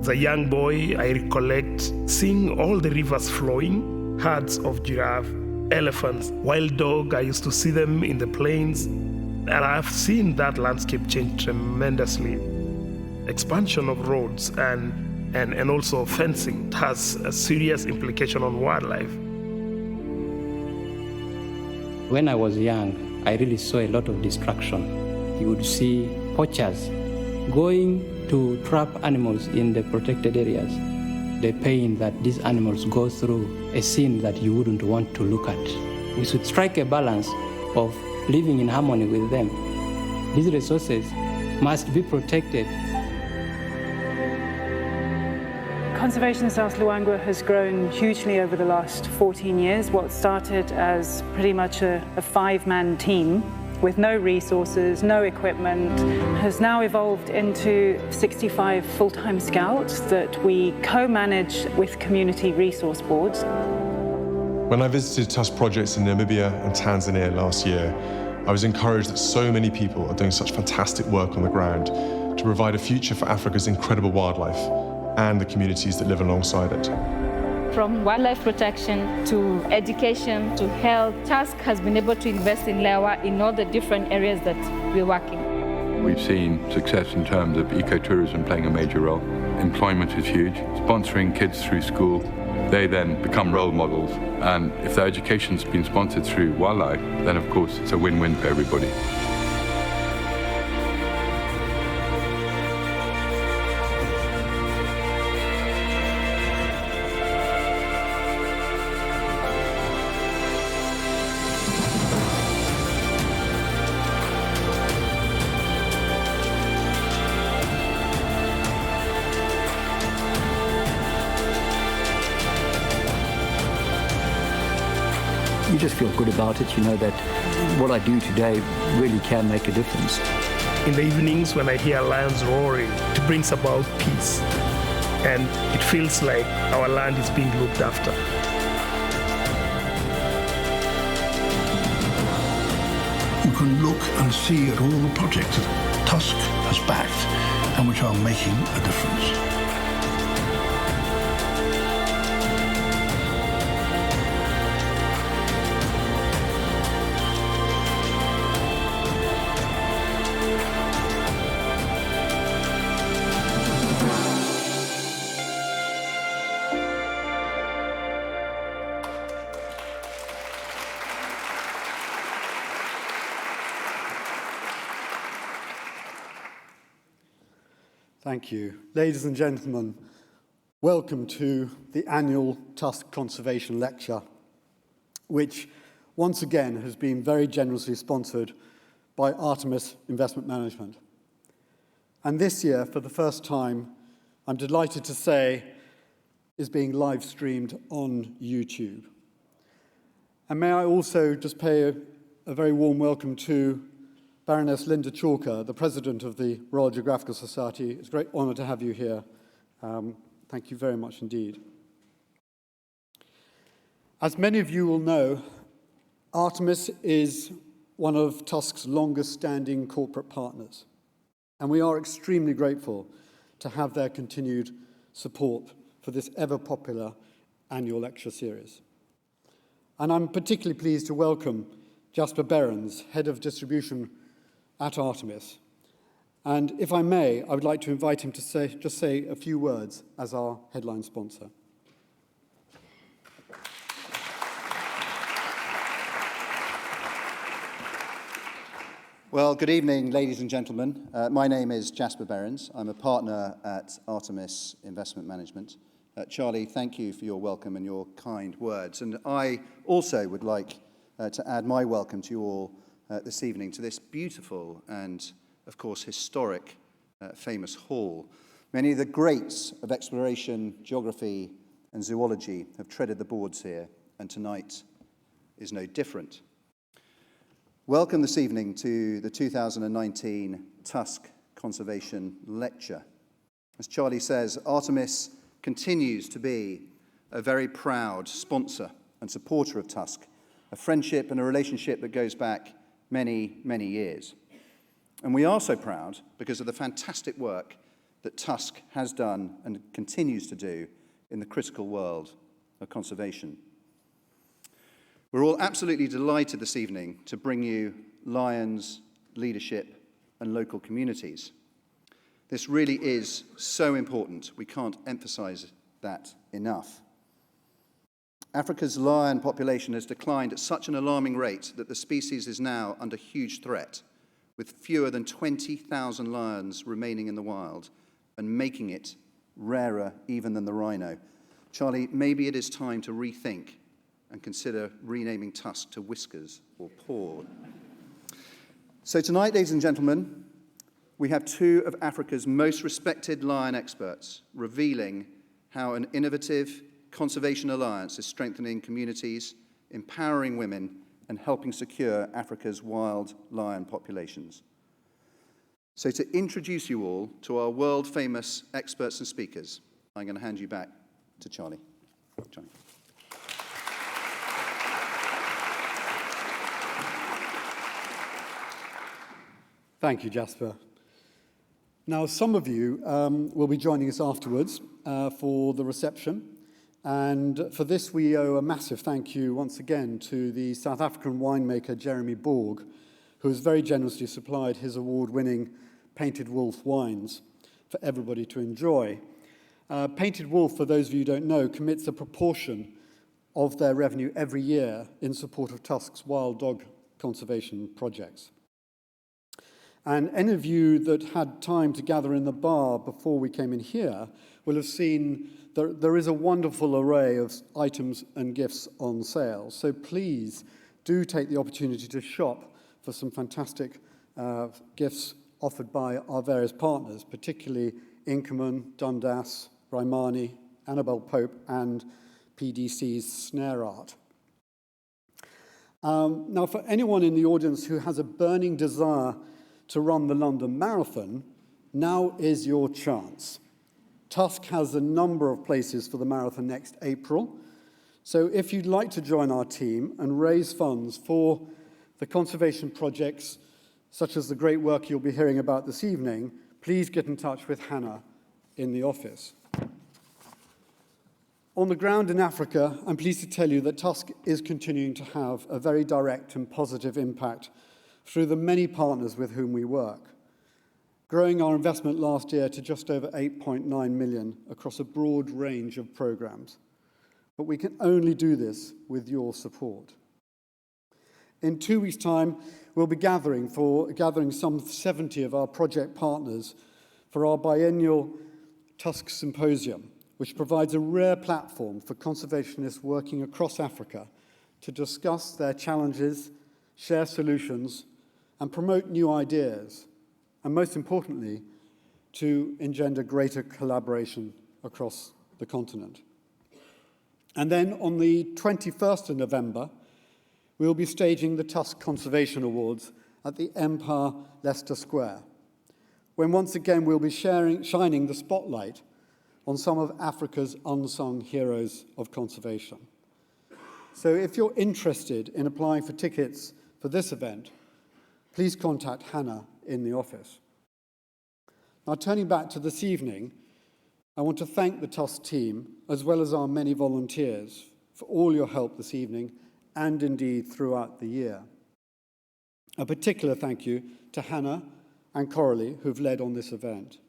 As a young boy, I recollect seeing all the rivers flowing, herds of giraffe, elephants, wild dog. I used to see them in the plains, and I've seen that landscape change tremendously. Expansion of roads and also fencing has a serious implication on wildlife. When I was young, I really saw a lot of destruction. You would see poachers going to trap animals in the protected areas. The pain that these animals go through, a scene that you wouldn't want to look at. We should strike a balance of living in harmony with them. These resources must be protected. Conservation in South Luangwa has grown hugely over the last 14 years. What started as pretty much a five-man team with no resources, no equipment, has now evolved into 65 full-time scouts that we co-manage with community resource boards. When I visited Tusk projects in Namibia and Tanzania last year, I was encouraged that so many people are doing such fantastic work on the ground to provide a future for Africa's incredible wildlife and the communities that live alongside it. From wildlife protection to education to health, Tusk has been able to invest in Lewa in all the different areas that we're working. We've seen success in terms of ecotourism playing a major role. Employment is huge. Sponsoring kids through school, they then become role models. And if their education's been sponsored through wildlife, then of course it's a win-win for everybody. You just feel good about it. You know that what I do today really can make a difference. In the evenings when I hear lions roaring, it brings about peace. And it feels like our land is being looked after. You can look and see at all the projects that Tusk has backed and which are making a difference. Thank you. Ladies and gentlemen, welcome to the annual Tusk Conservation Lecture, which once again has been very generously sponsored by Artemis Investment Management. And this year, for the first time, I'm delighted to say, is being live streamed on YouTube. And may I also just pay a very warm welcome to Baroness Linda Chalker, the President of the Royal Geographical Society. It's a great honour to have you here. Thank you very much indeed. As many of you will know, Artemis is one of Tusk's longest-standing corporate partners, and we are extremely grateful to have their continued support for this ever-popular annual lecture series. And I'm particularly pleased to welcome Jasper Behrens, Head of Distribution at Artemis. And if I may, I would like to invite him to say a few words as our headline sponsor. Well, good evening, ladies and gentlemen. My name is Jasper Behrens. I'm a partner at Artemis Investment Management. Charlie, thank you for your welcome and your kind words. And I also would like to add my welcome to you all this evening to this beautiful and, of course, historic, famous hall. Many of the greats of exploration, geography, and zoology have treaded the boards here, and tonight is no different. Welcome this evening to the 2019 Tusk Conservation Lecture. As Charlie says, Artemis continues to be a very proud sponsor and supporter of Tusk, a friendship and a relationship that goes back many, many years. And we are so proud because of the fantastic work that Tusk has done and continues to do in the critical world of conservation. We're all absolutely delighted this evening to bring you lions, leadership, and local communities. This really is so important. We can't emphasize that enough. Africa's lion population has declined at such an alarming rate that the species is now under huge threat, with fewer than 20,000 lions remaining in the wild and making it rarer even than the rhino. Charlie, maybe it is time to rethink and consider renaming Tusk to Whiskers or Paw. So tonight, ladies and gentlemen, we have two of Africa's most respected lion experts revealing how an innovative conservation alliance is strengthening communities, empowering women, and helping secure Africa's wild lion populations. So to introduce you all to our world-famous experts and speakers, I'm going to hand you back to Charlie. Charlie. Thank you, Jasper. Now, some of you will be joining us afterwards for the reception. And for this, we owe a massive thank you once again to the South African winemaker Jeremy Borg, who has very generously supplied his award-winning Painted Wolf wines for everybody to enjoy. Painted Wolf, for those of you who don't know, commits a proportion of their revenue every year in support of Tusk's wild dog conservation projects. And any of you that had time to gather in the bar before we came in here will have seen there is a wonderful array of items and gifts on sale. So please do take the opportunity to shop for some fantastic gifts offered by our various partners, particularly Inkerman, Dundas, Raimani, Annabelle Pope, and PDC's Snare Art. Now, for anyone in the audience who has a burning desire to run the London Marathon, now is your chance. Tusk has a number of places for the marathon next April. So if you'd like to join our team and raise funds for the conservation projects, such as the great work you'll be hearing about this evening, please get in touch with Hannah in the office. On the ground in Africa, I'm pleased to tell you that Tusk is continuing to have a very direct and positive impact through the many partners with whom we work, growing our investment last year to just over 8.9 million across a broad range of programs. But we can only do this with your support. In 2 weeks' time, we'll be gathering some 70 of our project partners for our biennial Tusk Symposium, which provides a rare platform for conservationists working across Africa to discuss their challenges, share solutions, and promote new ideas, and most importantly, to engender greater collaboration across the continent. And then on the 21st of November, we'll be staging the Tusk Conservation Awards at the Empire Leicester Square, when once again we'll be shining the spotlight on some of Africa's unsung heroes of conservation. So if you're interested in applying for tickets for this event, please contact Hannah in the office. Now, turning back to this evening, I want to thank the Tusk team, as well as our many volunteers, for all your help this evening, and indeed throughout the year. A particular thank you to Hannah and Cotterill, who've led on this event.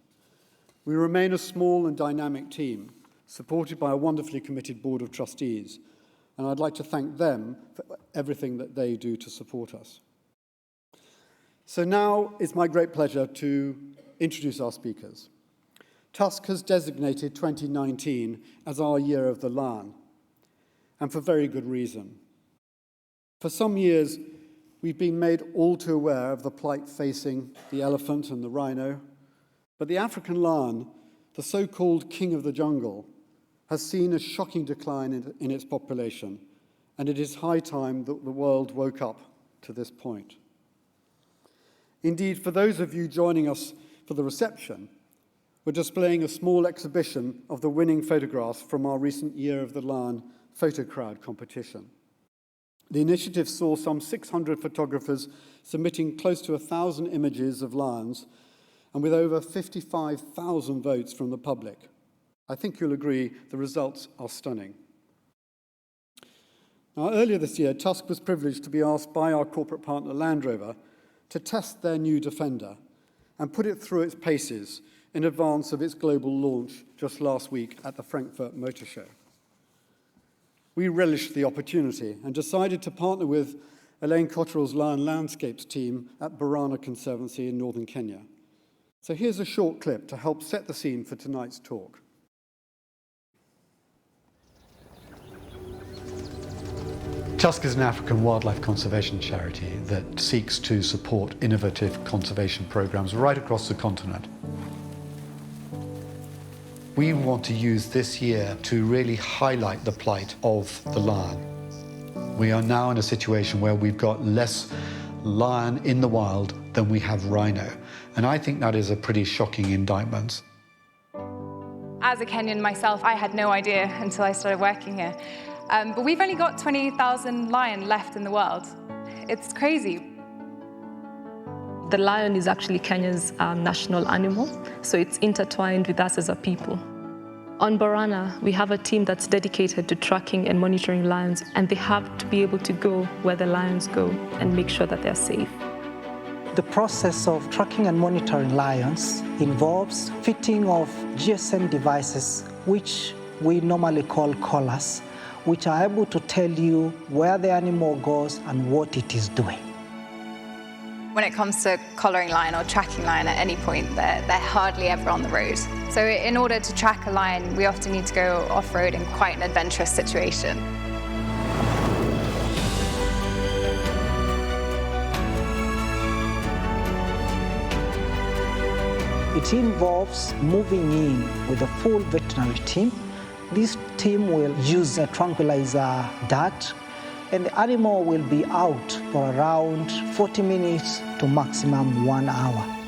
We remain a small and dynamic team, supported by a wonderfully committed board of trustees, and I'd like to thank them for everything that they do to support us. So now it's my great pleasure to introduce our speakers. Tusk has designated 2019 as our Year of the Lion, and for very good reason. For some years, we've been made all too aware of the plight facing the elephant and the rhino, but the African lion, the so-called king of the jungle, has seen a shocking decline in its population, and it is high time that the world woke up to this point. Indeed, for those of you joining us for the reception, we're displaying a small exhibition of the winning photographs from our recent Year of the Lion photo crowd competition. The initiative saw some 600 photographers submitting close to 1,000 images of lions, and with over 55,000 votes from the public. I think you'll agree the results are stunning. Now, earlier this year, Tusk was privileged to be asked by our corporate partner Land Rover to test their new Defender and put it through its paces in advance of its global launch just last week at the Frankfurt Motor Show. We relished the opportunity and decided to partner with Elaine Cotterill's Lion Landscapes team at Borana Conservancy in northern Kenya. So here's a short clip to help set the scene for tonight's talk. Tusk is an African wildlife conservation charity that seeks to support innovative conservation programs right across the continent. We want to use this year to really highlight the plight of the lion. We are now in a situation where we've got less lion in the wild than we have rhino, and I think that is a pretty shocking indictment. As a Kenyan myself, I had no idea until I started working here. But we've only got 20,000 lion left in the world. It's crazy. The lion is actually Kenya's national animal, so it's intertwined with us as a people. On Borana, we have a team that's dedicated to tracking and monitoring lions, and they have to be able to go where the lions go and make sure that they're safe. The process of tracking and monitoring lions involves fitting of GSM devices, which we normally call collars, which are able to tell you where the animal goes and what it is doing. When it comes to collaring lion or tracking lion at any point, they're hardly ever on the road. So in order to track a lion, we often need to go off-road in quite an adventurous situation. It involves moving in with a full veterinary team. This team will use a tranquilizer dart, and the animal will be out for around 40 minutes to maximum 1 hour.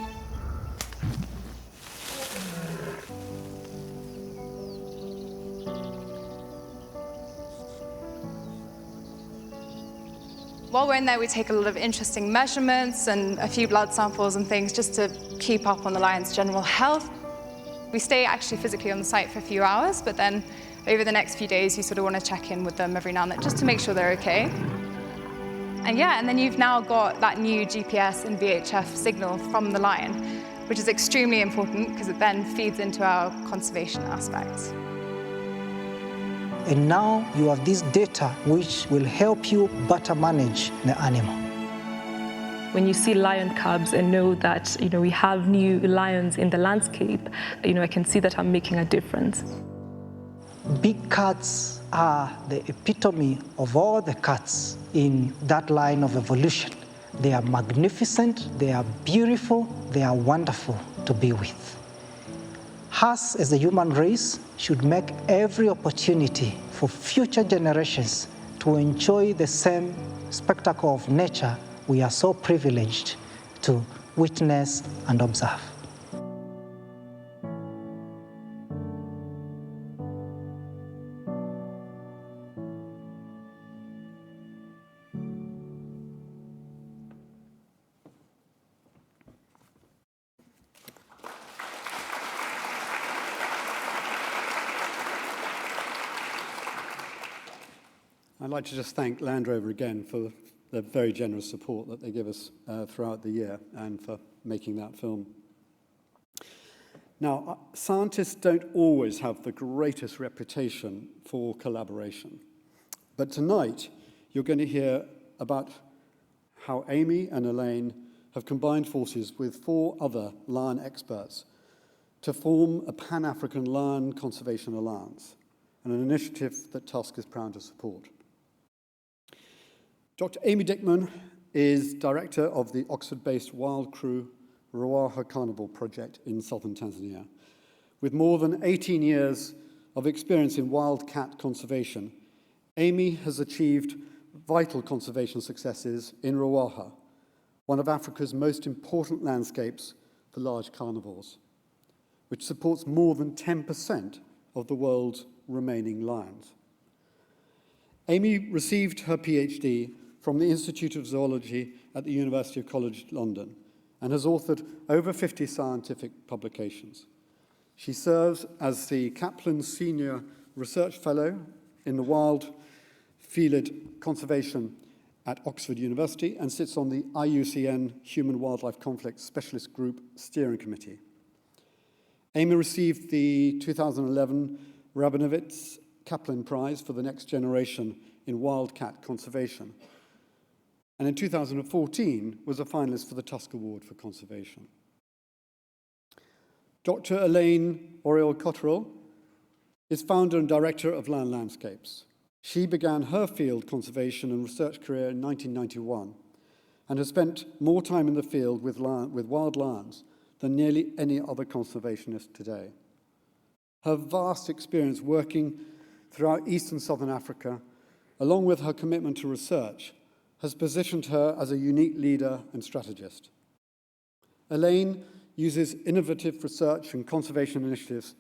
While we're in there, we take a lot of interesting measurements and a few blood samples and things just to keep up on the lion's general health. We stay actually physically on the site for a few hours, but then over the next few days, you sort of want to check in with them every now and then just to make sure they're okay. And yeah, and then you've now got that new GPS and VHF signal from the lion, which is extremely important because it then feeds into our conservation aspects. And now you have this data which will help you better manage the animal. When you see lion cubs and know that we have new lions in the landscape, I can see that I'm making a difference. Big cats are the epitome of all the cats in that line of evolution. They are magnificent, they are beautiful, they are wonderful to be with. Us as the human race should make every opportunity for future generations to enjoy the same spectacle of nature we are so privileged to witness and observe. I'd like to just thank Land Rover again for the very generous support that they give us throughout the year and for making that film. Now, scientists don't always have the greatest reputation for collaboration, but tonight you're going to hear about how Amy and Elaine have combined forces with 4 other lion experts to form a Pan-African Lion Conservation Alliance, and an initiative that Tusk is proud to support. Dr. Amy Dickman is director of the Oxford-based Wild Crew Ruaha Carnivore project in southern Tanzania. With more than 18 years of experience in wildcat conservation, Amy has achieved vital conservation successes in Ruaha, one of Africa's most important landscapes for large carnivores, which supports more than 10% of the world's remaining lions. Amy received her PhD from the Institute of Zoology at the University College London and has authored over 50 scientific publications. She serves as the Kaplan Senior Research Fellow in the Wild Field Conservation at Oxford University and sits on the IUCN Human-Wildlife Conflict Specialist Group Steering Committee. Amy received the 2011 Rabinowitz Kaplan Prize for the Next Generation in Wildcat Conservation, and in 2014 was a finalist for the Tusk Award for Conservation. Dr. Elaine Oreal Cottrill is founder and director of Land Landscapes. She began her field conservation and research career in 1991 and has spent more time in the field with wild lions than nearly any other conservationist today. Her vast experience working throughout East and Southern Africa, along with her commitment to research, has positioned her as a unique leader and strategist. Elaine uses innovative research and conservation initiatives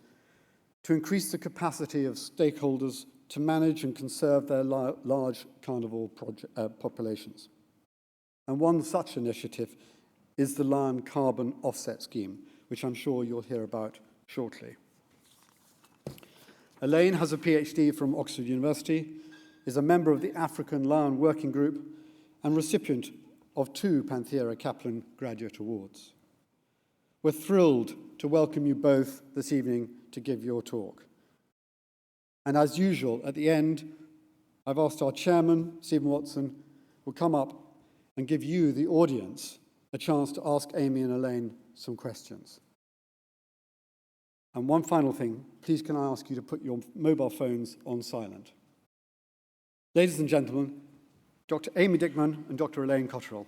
to increase the capacity of stakeholders to manage and conserve their large carnivore populations. And one such initiative is the Lion Carbon Offset Scheme, which I'm sure you'll hear about shortly. Elaine has a PhD from Oxford University, is a member of the African Lion Working Group, and recipient of 2 Panthera Kaplan Graduate Awards. We're thrilled to welcome you both this evening to give your talk. And as usual, at the end, I've asked our chairman, Stephen Watson, will come up and give you, the audience, a chance to ask Amy and Elaine some questions. And one final thing, please can I ask you to put your mobile phones on silent. Ladies and gentlemen, Dr. Amy Dickman and Dr. Elaine Cotterill.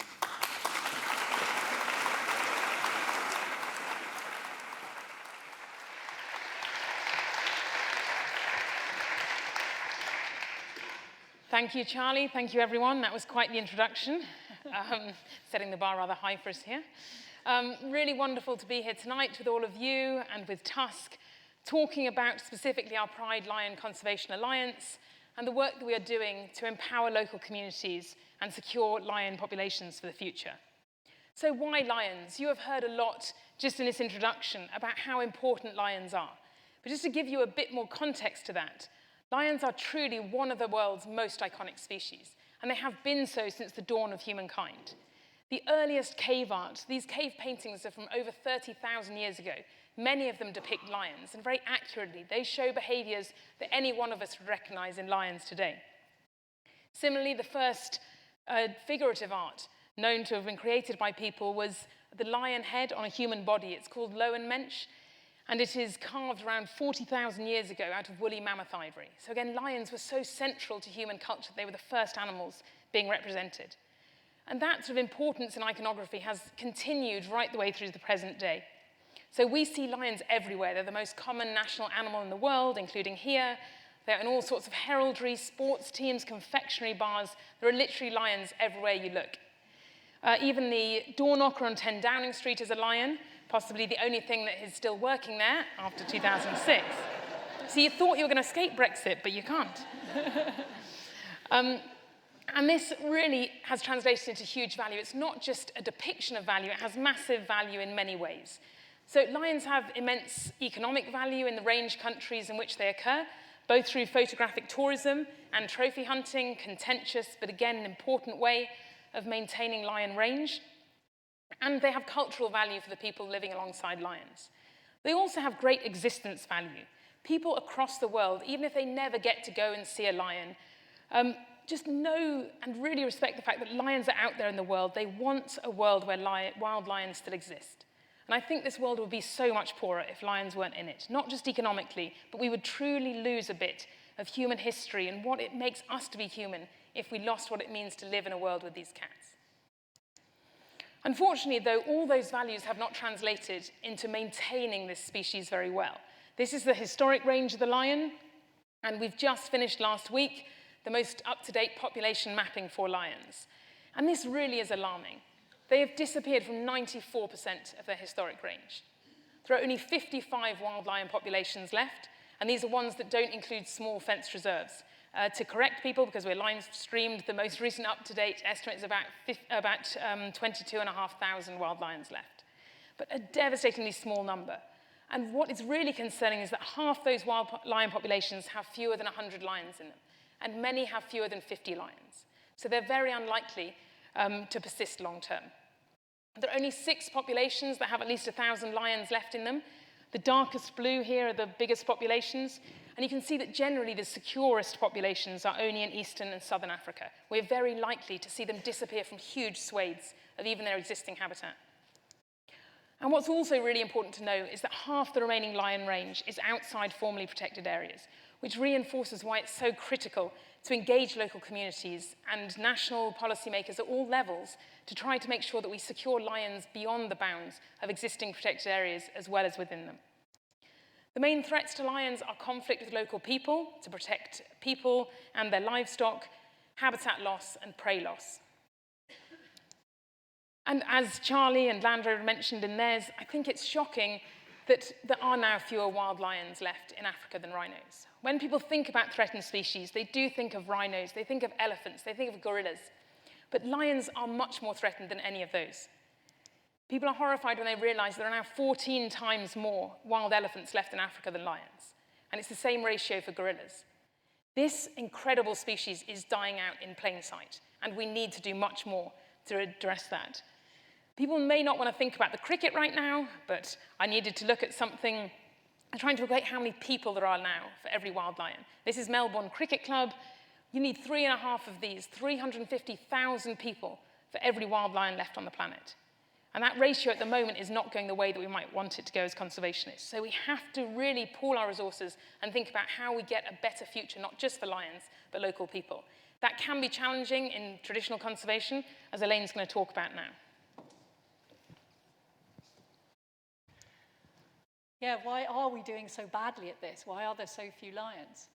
Thank you, Charlie. Thank you, everyone. That was quite the introduction, setting the bar rather high for us here. Really wonderful to be here tonight with all of you and with Tusk, talking about specifically our Pride Lion Conservation Alliance and the work that we are doing to empower local communities and secure lion populations for the future. So why lions? You have heard a lot just in this introduction about how important lions are. But just to give you a bit more context to that, lions are truly one of the world's most iconic species, and they have been so since the dawn of humankind. The earliest cave art, these cave paintings are from over 30,000 years ago. Many of them depict lions, and very accurately, they show behaviors that any one of us would recognize in lions today. Similarly, the first figurative art known to have been created by people was the lion head on a human body. It's called Lowenmensch, and it is carved around 40,000 years ago out of woolly mammoth ivory. So again, lions were so central to human culture. They were the first animals being represented. And that sort of importance in iconography has continued right the way through to the present day. So we see lions everywhere. They're the most common national animal in the world, including here. They're in all sorts of heraldry, sports teams, confectionery bars. There are literally lions everywhere you look. Even the door knocker on 10 Downing Street is a lion, possibly the only thing that is still working there after 2006. So you thought you were going to escape Brexit, but you can't. And this really has translated into huge value. It's not just a depiction of value, it has massive value in many ways. So lions have immense economic value in the range countries in which they occur, both through photographic tourism and trophy hunting, contentious, but again, an important way of maintaining lion range. And they have cultural value for the people living alongside lions. They also have great existence value. People across the world, even if they never get to go and see a lion, just know and really respect the fact that lions are out there in the world. They want a world where wild lions still exist. And I think this world would be so much poorer if lions weren't in it, not just economically, but we would truly lose a bit of human history and what it makes us to be human if we lost what it means to live in a world with these cats. Unfortunately, though, all those values have not translated into maintaining this species very well. This is the historic range of the lion, and we've just finished last week the most up-to-date population mapping for lions. And this really is alarming. They have disappeared from 94% of their historic range. There are only 55 wild lion populations left, and these are ones that don't include small fenced reserves. to correct people, because we're line streamed. The most recent up-to-date estimate is about 22,500 wild lions left, but a devastatingly small number. And what is really concerning is that half those wild lion populations have fewer than 100 lions in them, and many have fewer than 50 lions. So they're very unlikely to persist long term. There are only 6 populations that have at least 1,000 lions left in them. The darkest blue here are the biggest populations, and you can see that generally the securest populations are only in eastern and southern Africa. We're very likely to see them disappear from huge swathes of even their existing habitat. And what's also really important to know is that half the remaining lion range is outside formally protected areas, which reinforces why it's so critical to engage local communities and national policymakers at all levels to try to make sure that we secure lions beyond the bounds of existing protected areas as well as within them. The main threats to lions are conflict with local people to protect people and their livestock, habitat loss, and prey loss. And as Charlie and Landro mentioned in theirs, I think it's shocking that there are now fewer wild lions left in Africa than rhinos. When people think about threatened species, they do think of rhinos, they think of elephants, they think of gorillas. But lions are much more threatened than any of those. People are horrified when they realize there are now 14 times more wild elephants left in Africa than lions. And it's the same ratio for gorillas. This incredible species is dying out in plain sight, and we need to do much more to address that. People may not want to think about the cricket right now, but I needed to look at something. I'm trying to equate how many people there are now for every wild lion. This is Melbourne Cricket Club. You need 3.5 of these, 350,000 people for every wild lion left on the planet. And that ratio at the moment is not going the way that we might want it to go as conservationists. So we have to really pool our resources and think about how we get a better future, not just for lions, but local people. That can be challenging in traditional conservation, as Elaine's going to talk about now. Yeah, why are we doing so badly at this? Why are there so few lions?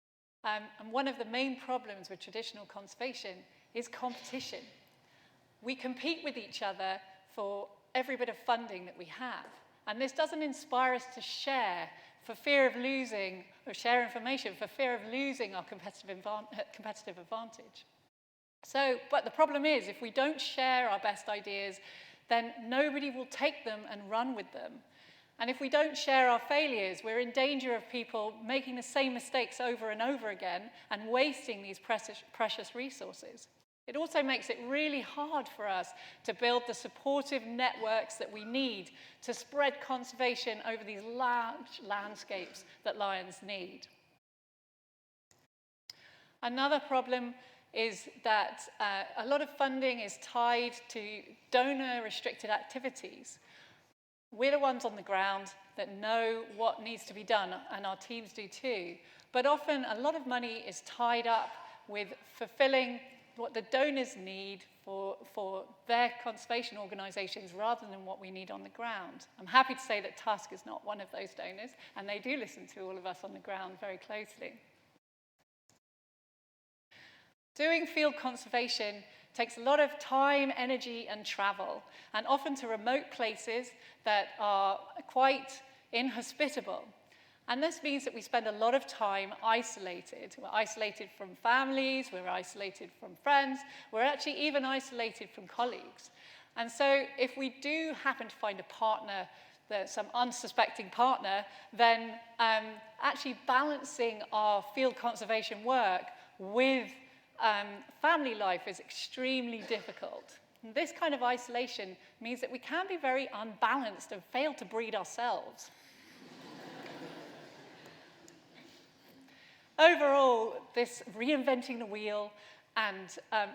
And one of the main problems with traditional conservation is competition. We compete with each other for every bit of funding that we have. And this doesn't inspire us to share for fear of losing, or share information for fear of losing our competitive advantage. So, but the problem is, if we don't share our best ideas, then nobody will take them and run with them. And if we don't share our failures, we're in danger of people making the same mistakes over and over again and wasting these precious resources. It also makes it really hard for us to build the supportive networks that we need to spread conservation over these large landscapes that lions need. Another problem is that a lot of funding is tied to donor-restricted activities. We're the ones on the ground that know what needs to be done, and our teams do too. But often, a lot of money is tied up with fulfilling what the donors need for their conservation organizations rather than what we need on the ground. I'm happy to say that Tusk is not one of those donors, and they do listen to all of us on the ground very closely. Doing field conservation takes a lot of time, energy, and travel, and often to remote places that are quite inhospitable. And this means that we spend a lot of time isolated. We're isolated from families, we're isolated from friends, we're actually even isolated from colleagues. And so if we do happen to find a partner, some unsuspecting partner, then actually balancing our field conservation work with family life is extremely difficult. And this kind of isolation means that we can be very unbalanced and fail to breed ourselves. Overall, this reinventing the wheel and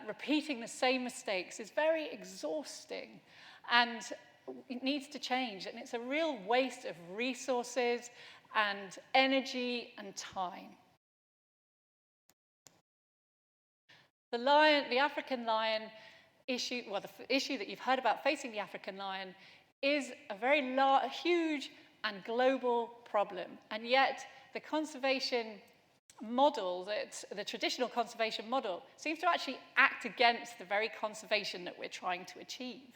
repeating the same mistakes is very exhausting, and it needs to change. And it's a real waste of resources and energy and time. The African lion issue, well, the issue that you've heard about facing the African lion is a very huge and global problem. And yet, the conservation model, the traditional conservation model, seems to actually act against the very conservation that we're trying to achieve.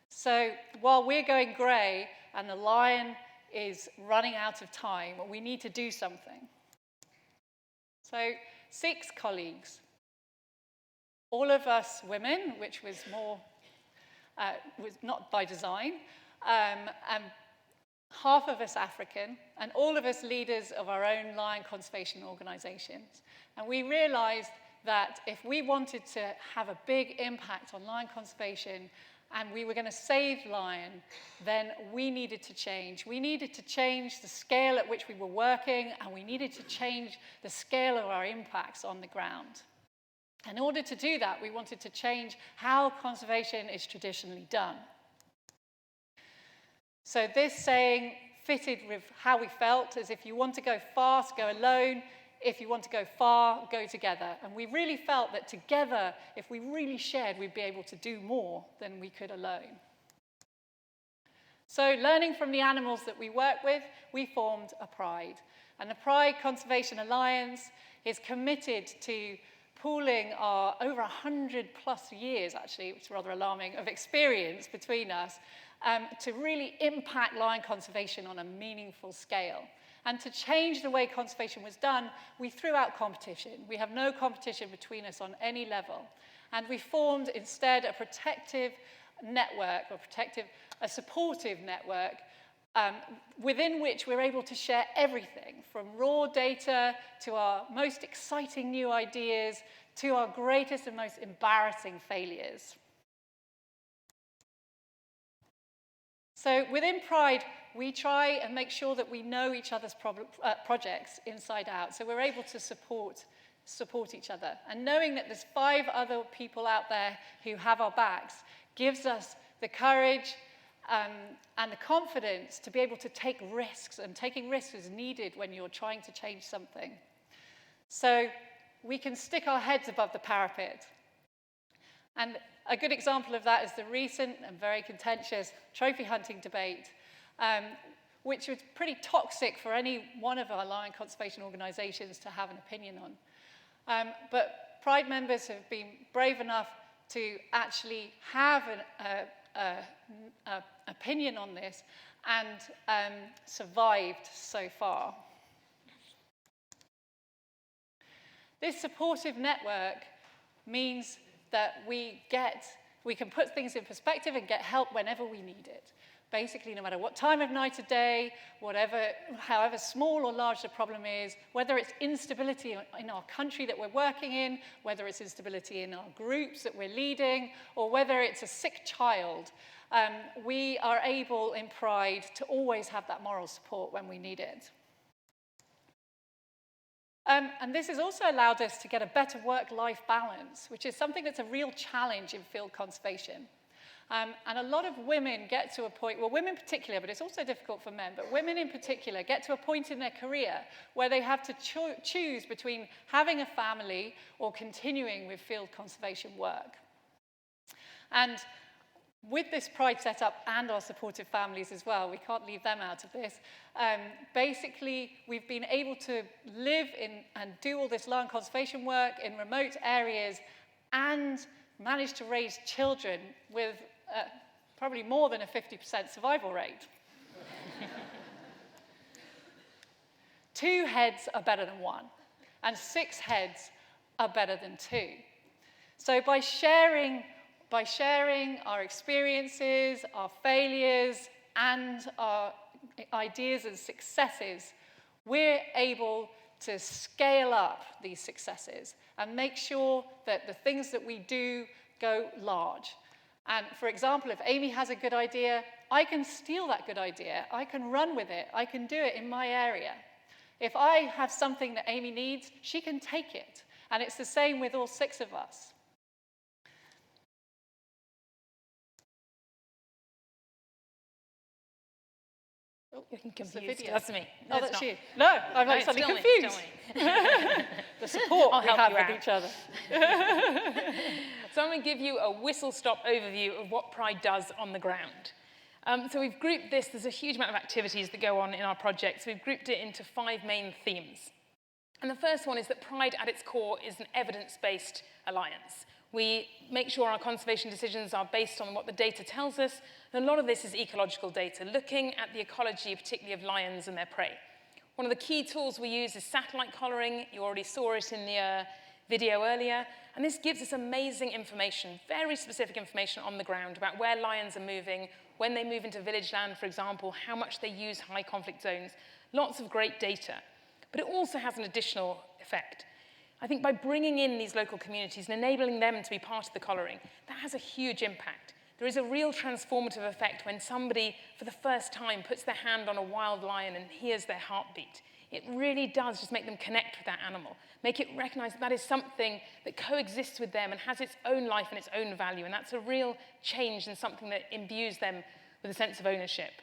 So, while we're going grey and the lion is running out of time, we need to do something. So, 6 colleagues. All of us women, which was was not by design, and half of us African, and all of us leaders of our own lion conservation organizations. And we realized that if we wanted to have a big impact on lion conservation and we were going to save lion, then we needed to change. We needed to change the scale at which we were working, and we needed to change the scale of our impacts on the ground. In order to do that, we wanted to change how conservation is traditionally done. So this saying fitted with how we felt, as if you want to go fast, go alone. If you want to go far, go together. And we really felt that together, if we really shared, we'd be able to do more than we could alone. So learning from the animals that we work with, we formed a Pride. And the Pride Conservation Alliance is committed to pooling our over 100 plus years, actually, it's rather alarming, of experience between us to really impact lion conservation on a meaningful scale. And to change the way conservation was done, we threw out competition. We have no competition between us on any level. And we formed instead a protective network, a supportive network, within which we're able to share everything from raw data to our most exciting new ideas to our greatest and most embarrassing failures. So within Pride, we try and make sure that we know each other's projects inside out, so we're able to support each other. And knowing that there's 5 other people out there who have our backs gives us the courage and the confidence to be able to take risks, and taking risks is needed when you're trying to change something. So we can stick our heads above the parapet. And a good example of that is the recent and very contentious trophy hunting debate, which was pretty toxic for any one of our lion conservation organizations to have an opinion on. But Pride members have been brave enough to actually have an opinion on this and survived so far. This supportive network means that we can put things in perspective and get help whenever we need it. Basically, no matter what time of night or day, however small or large the problem is, whether it's instability in our country that we're working in, whether it's instability in our groups that we're leading, or whether it's a sick child, we are able in Pride to always have that moral support when we need it. And this has also allowed us to get a better work-life balance, which is something that's a real challenge in field conservation. And a lot of women get to a point, well, women in particular, but it's also difficult for men, but women in particular get to a point in their career where they have to choose between having a family or continuing with field conservation work. And with this Pride setup and our supportive families as well, we can't leave them out of this, basically we've been able to live in and do all this land conservation work in remote areas and manage to raise children with probably more than a 50% survival rate. 2 heads are better than 1, and 6 heads are better than 2. So by sharing our experiences, our failures, and our ideas and successes, we're able to scale up these successes and make sure that the things that we do go large. And for example, if Amy has a good idea, I can steal that good idea. I can run with it. I can do it in my area. If I have something that Amy needs, she can take it. And it's the same with all 6 of us. You're confused. That's me. No, oh, that's you. No, I'm like suddenly confused. The support we have with each other. So I'm going to give you a whistle-stop overview of what Pride does on the ground. So we've grouped this. There's a huge amount of activities that go on in our project. So we've grouped it into 5 main themes. And the first one is that Pride at its core is an evidence-based alliance. We make sure our conservation decisions are based on what the data tells us. And a lot of this is ecological data, looking at the ecology, particularly of lions and their prey. One of the key tools we use is satellite collaring. You already saw it in the video earlier. And this gives us amazing information, very specific information on the ground about where lions are moving, when they move into village land, for example, how much they use high conflict zones. Lots of great data. But it also has an additional effect. I think by bringing in these local communities and enabling them to be part of the collaring, that has a huge impact. There is a real transformative effect when somebody, for the first time, puts their hand on a wild lion and hears their heartbeat. It really does just make them connect with that animal, make it recognize that is something that coexists with them and has its own life and its own value, and that's a real change and something that imbues them with a sense of ownership.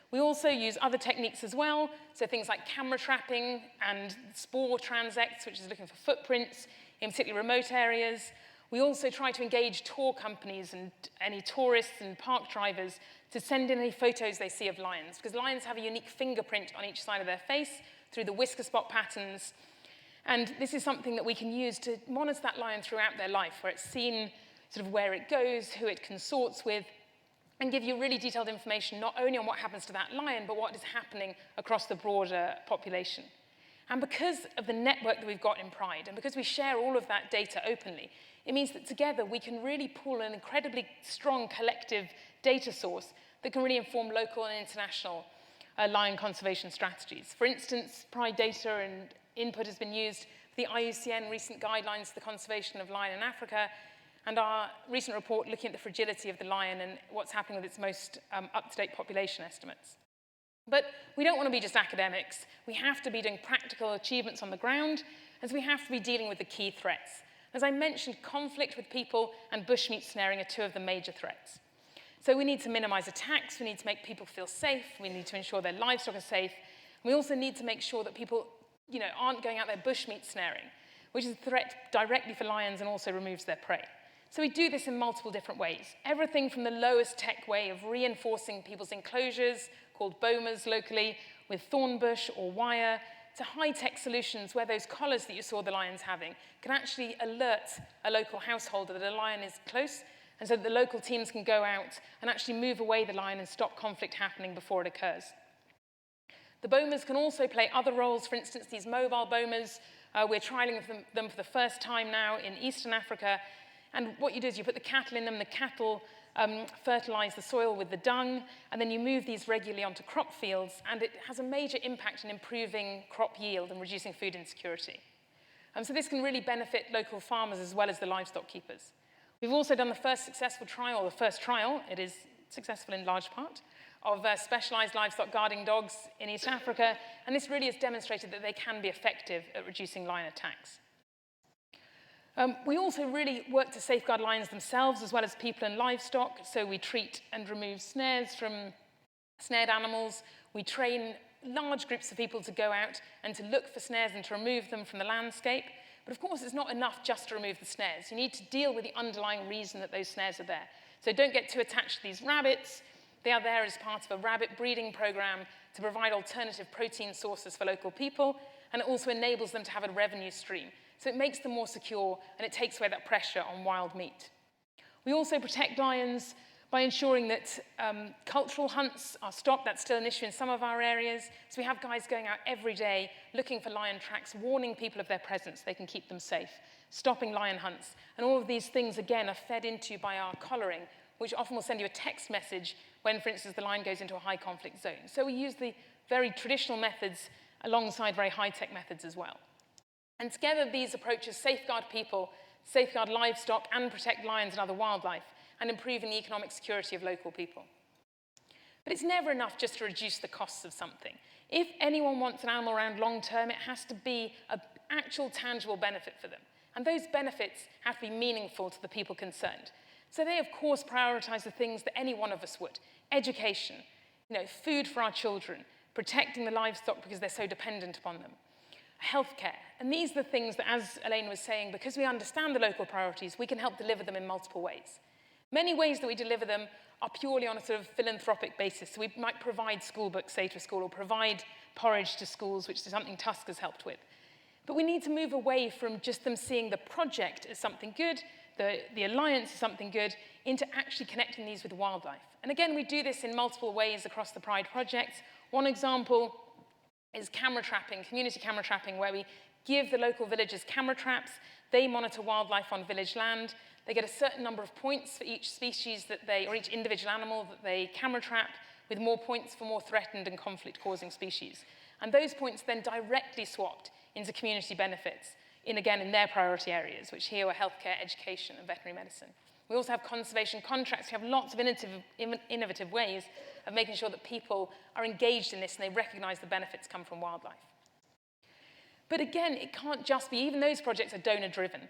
We also use other techniques as well, so things like camera trapping and spore transects, which is looking for footprints in particularly remote areas. We also try to engage tour companies and any tourists and park drivers to send in any photos they see of lions, because lions have a unique fingerprint on each side of their face through the whisker spot patterns. And this is something that we can use to monitor that lion throughout their life, where it's seen sort of where it goes, who it consorts with, and give you really detailed information not only on what happens to that lion, but what is happening across the broader population. And because of the network that we've got in Pride, and because we share all of that data openly, it means that together we can really pull an incredibly strong collective data source that can really inform local and international lion conservation strategies. For instance, Pride data and input has been used for the IUCN recent guidelines for the conservation of lion in Africa, and our recent report looking at the fragility of the lion and what's happening with its most up-to-date population estimates. But we don't want to be just academics. We have to be doing practical achievements on the ground, as we have to be dealing with the key threats. As I mentioned, conflict with people and bushmeat snaring are two of the major threats. So we need to minimize attacks, we need to make people feel safe, we need to ensure their livestock are safe. We also need to make sure that people aren't going out there bushmeat snaring, which is a threat directly for lions and also removes their prey. So we do this in multiple different ways. Everything from the lowest tech way of reinforcing people's enclosures, called bomas locally, with thorn bush or wire, to high-tech solutions where those collars that you saw the lions having can actually alert a local householder that a lion is close, and so that the local teams can go out and actually move away the lion and stop conflict happening before it occurs. The bomas can also play other roles. For instance, these mobile bomas, we're trialing them for the first time now in Eastern Africa. And what you do is you put the cattle in them, the cattle fertilize the soil with the dung, and then you move these regularly onto crop fields, and it has a major impact in improving crop yield and reducing food insecurity. So this can really benefit local farmers as well as the livestock keepers. We've also done the first successful trial, it is successful in large part, of specialized livestock guarding dogs in East Africa, and this really has demonstrated that they can be effective at reducing lion attacks. We also really work to safeguard lions themselves as well as people and livestock, so we treat and remove snares from snared animals. We train large groups of people to go out and to look for snares and to remove them from the landscape. But of course, it's not enough just to remove the snares. You need to deal with the underlying reason that those snares are there. So don't get too attached to these rabbits. They are there as part of a rabbit breeding program to provide alternative protein sources for local people, and it also enables them to have a revenue stream. So it makes them more secure, and it takes away that pressure on wild meat. We also protect lions by ensuring that cultural hunts are stopped. That's still an issue in some of our areas. So we have guys going out every day looking for lion tracks, warning people of their presence so they can keep them safe, stopping lion hunts. And all of these things, again, are fed into by our collaring, which often will send you a text message when, for instance, the lion goes into a high conflict zone. So we use the very traditional methods alongside very high-tech methods as well. And together, these approaches safeguard people, safeguard livestock, and protect lions and other wildlife, and improving the economic security of local people. But it's never enough just to reduce the costs of something. If anyone wants an animal around long term, it has to be an actual tangible benefit for them. And those benefits have to be meaningful to the people concerned. So they, of course, prioritize the things that any one of us would. Education, food for our children, protecting the livestock because they're so dependent upon them. Healthcare. And these are the things that, as Elaine was saying, because we understand the local priorities, we can help deliver them in multiple ways. Many ways that we deliver them are purely on a sort of philanthropic basis. So we might provide school books, say, to a school, or provide porridge to schools, which is something Tusk has helped with. But we need to move away from just them seeing the project as something good, the alliance as something good, into actually connecting these with wildlife. And again, we do this in multiple ways across the Pride project. One example is camera trapping, community camera trapping, where we give the local villagers camera traps. They monitor wildlife on village land. They get a certain number of points for each species or each individual animal that they camera trap, with more points for more threatened and conflict-causing species. And those points then directly swapped into community benefits in their priority areas, which here are healthcare, education, and veterinary medicine. We also have conservation contracts. We have lots of innovative ways of making sure that people are engaged in this and they recognize the benefits come from wildlife. But again, it can't just be, even those projects are donor-funded.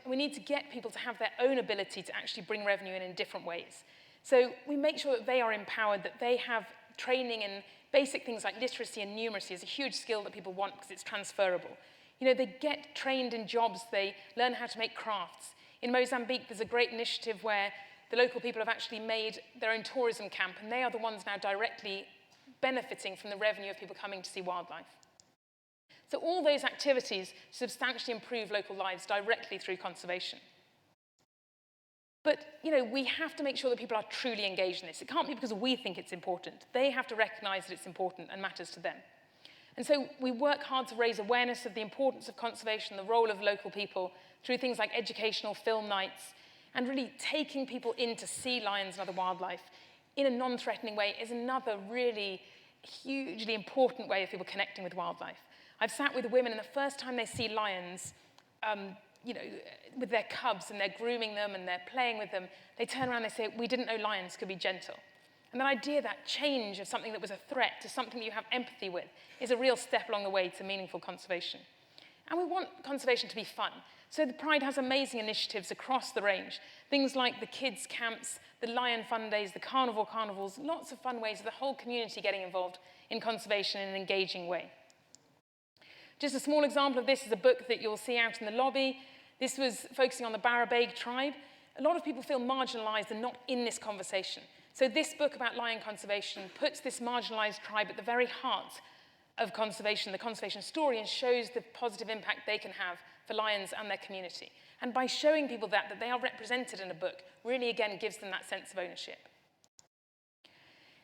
And we need to get people to have their own ability to actually bring revenue in different ways. So we make sure that they are empowered, that they have training in basic things like literacy and numeracy is a huge skill that people want because it's transferable. You know, they get trained in jobs, they learn how to make crafts. In Mozambique, there's a great initiative where the local people have actually made their own tourism camp, and they are the ones now directly benefiting from the revenue of people coming to see wildlife. So all those activities substantially improve local lives directly through conservation. But, you know, we have to make sure that people are truly engaged in this. It can't be because we think it's important. They have to recognize that it's important and matters to them. And so we work hard to raise awareness of the importance of conservation, the role of local people, through things like educational film nights, and really taking people in to see lions and other wildlife in a non-threatening way is another really hugely important way of people connecting with wildlife. I've sat with women, and the first time they see lions, you know, with their cubs, and they're grooming them and they're playing with them, they turn around and they say, "We didn't know lions could be gentle." And that idea, that change of something that was a threat to something that you have empathy with, is a real step along the way to meaningful conservation. And we want conservation to be fun. So the Pride has amazing initiatives across the range. Things like the kids' camps, the lion fun days, the carnivore carnivals, lots of fun ways of the whole community getting involved in conservation in an engaging way. Just a small example of this is a book that you'll see out in the lobby. This was focusing on the Barabaig tribe. A lot of people feel marginalized and not in this conversation. So this book about lion conservation puts this marginalized tribe at the very heart of conservation, the conservation story, and shows the positive impact they can have for lions and their community. And by showing people that they are represented in a book, really again gives them that sense of ownership.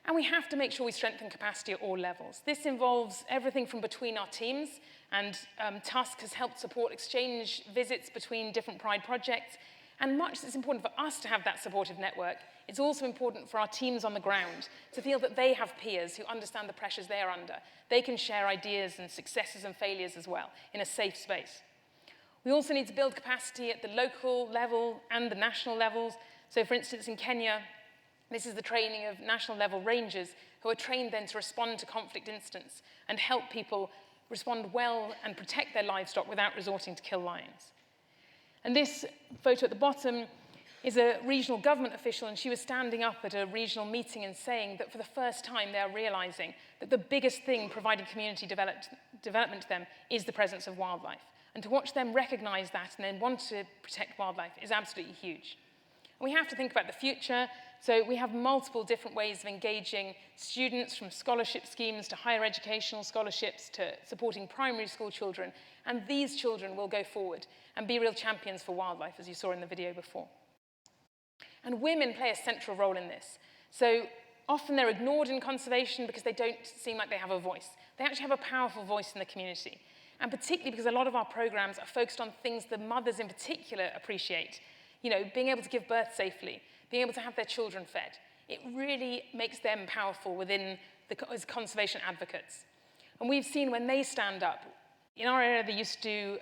And we have to make sure we strengthen capacity at all levels. This involves everything from between our teams, and Tusk has helped support exchange visits between different Pride projects. And much as it's important for us to have that supportive network, it's also important for our teams on the ground to feel that they have peers who understand the pressures they are under. They can share ideas and successes and failures as well in a safe space. We also need to build capacity at the local level and the national levels. So for instance, in Kenya, this is the training of national level rangers who are trained then to respond to conflict incidents and help people respond well and protect their livestock without resorting to kill lions. And this photo at the bottom is a regional government official, and she was standing up at a regional meeting and saying that for the first time they are realizing that the biggest thing providing community development to them is the presence of wildlife. And to watch them recognize that and then want to protect wildlife is absolutely huge. And we have to think about the future. So we have multiple different ways of engaging students, from scholarship schemes to higher educational scholarships to supporting primary school children. And these children will go forward and be real champions for wildlife, as you saw in the video before. And women play a central role in this. So often they're ignored in conservation because they don't seem like they have a voice. They actually have a powerful voice in the community. And particularly because a lot of our programs are focused on things the mothers in particular appreciate. You know, being able to give birth safely, being able to have their children fed. It really makes them powerful within as conservation advocates. And we've seen when they stand up, in our area they used to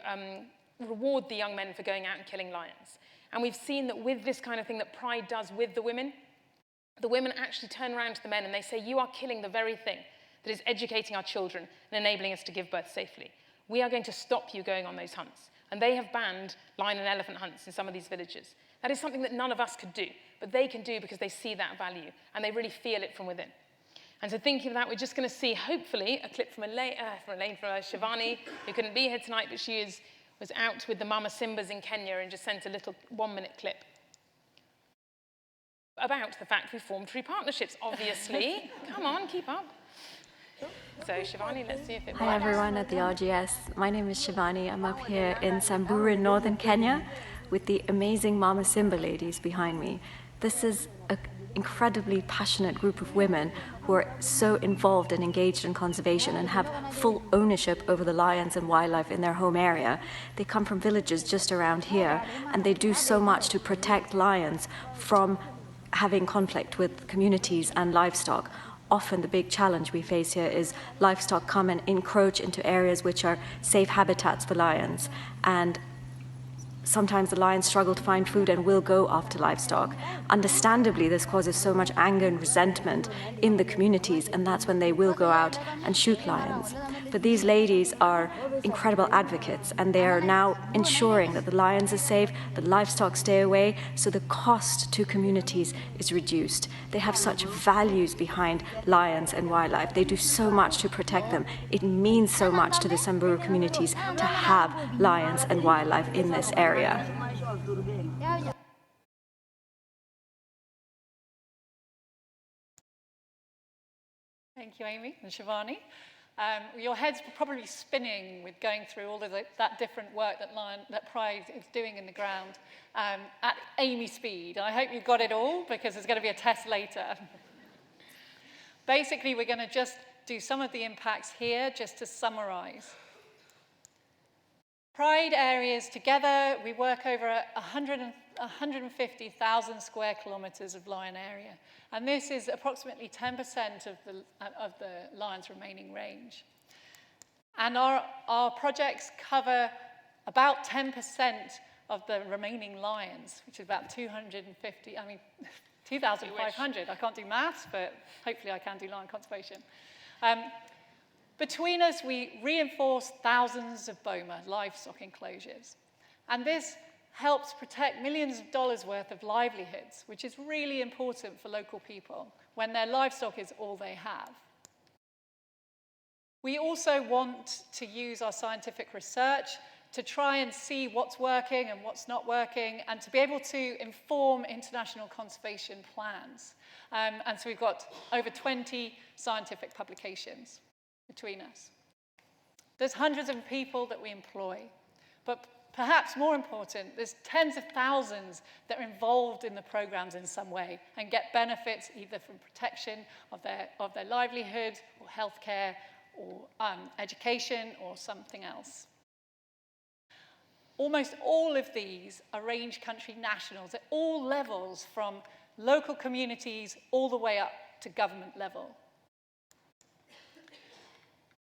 reward the young men for going out and killing lions. And we've seen that with this kind of thing that Pride does with the women actually turn around to the men and they say, "You are killing the very thing that is educating our children and enabling us to give birth safely. We are going to stop you going on those hunts." And they have banned lion and elephant hunts in some of these villages. That is something that none of us could do, but they can do because they see that value and they really feel it from within. And so thinking of that, we're just going to see, hopefully, a clip from Shivani, who couldn't be here tonight, but she was out with the Mama Simbas in Kenya and just sent a little 1-minute clip about the fact we formed true partnerships, obviously. Come on, keep up. So Shivani, let's see if it works. Hi everyone at the RGS. My name is Shivani. I'm up here in Samburu in northern Kenya with the amazing Mama Simba ladies behind me. This is an incredibly passionate group of women who are so involved and engaged in conservation and have full ownership over the lions and wildlife in their home area. They come from villages just around here, and they do so much to protect lions from having conflict with communities and livestock. Often the big challenge we face here is livestock come and encroach into areas which are safe habitats for lions, and sometimes the lions struggle to find food and will go after livestock. Understandably, this causes so much anger and resentment in the communities, and that's when they will go out and shoot lions. But these ladies are incredible advocates, and they are now ensuring that the lions are safe, the livestock stay away, so the cost to communities is reduced. They have such values behind lions and wildlife. They do so much to protect them. It means so much to the Samburu communities to have lions and wildlife in this area. Thank you, Amy and Shivani. Your head's probably spinning with going through all of that different work that Pride is doing in the ground at Amy speed. I hope you've got it all, because there's going to be a test later. Basically, we're going to just do some of the impacts here just to summarize. Pride areas together, we work over 150,000 square kilometers of lion area. And this is approximately 10% of the lion's remaining range. And our projects cover about 10% of the remaining lions, which is about 2,500. I can't do maths, but hopefully I can do lion conservation. Between us, we reinforce thousands of boma, livestock enclosures. And this helps protect millions of dollars worth of livelihoods, which is really important for local people when their livestock is all they have. We also want to use our scientific research to try and see what's working and what's not working, and to be able to inform international conservation plans. And so we've got over 20 scientific publications between us. There's hundreds of people that we employ, but perhaps more important, there's tens of thousands that are involved in the programs in some way and get benefits either from protection of their livelihood or healthcare or education or something else. Almost all of these are range country nationals at all levels, from local communities all the way up to government level.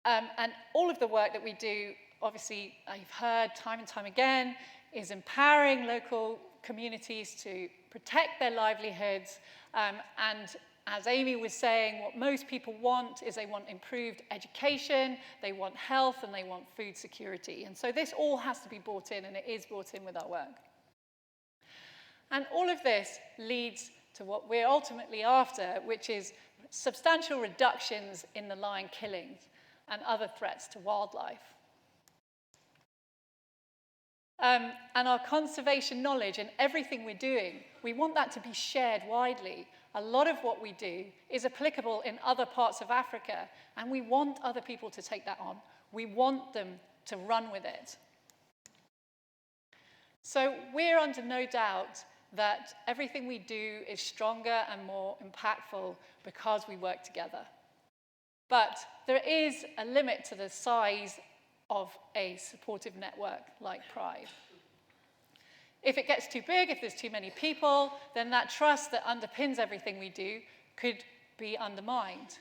And all of the work that we do, obviously, I've heard time and time again, is empowering local communities to protect their livelihoods. And as Amy was saying, what most people want is they want improved education, they want health, and they want food security. And so this all has to be brought in, and it is brought in with our work. And all of this leads to what we're ultimately after, which is substantial reductions in the lion killings and other threats to wildlife. And our conservation knowledge and everything we're doing, we want that to be shared widely. A lot of what we do is applicable in other parts of Africa, and we want other people to take that on. We want them to run with it. So we're under no doubt that everything we do is stronger and more impactful because we work together. But there is a limit to the size of a supportive network like Pride. If it gets too big, if there's too many people, then that trust that underpins everything we do could be undermined.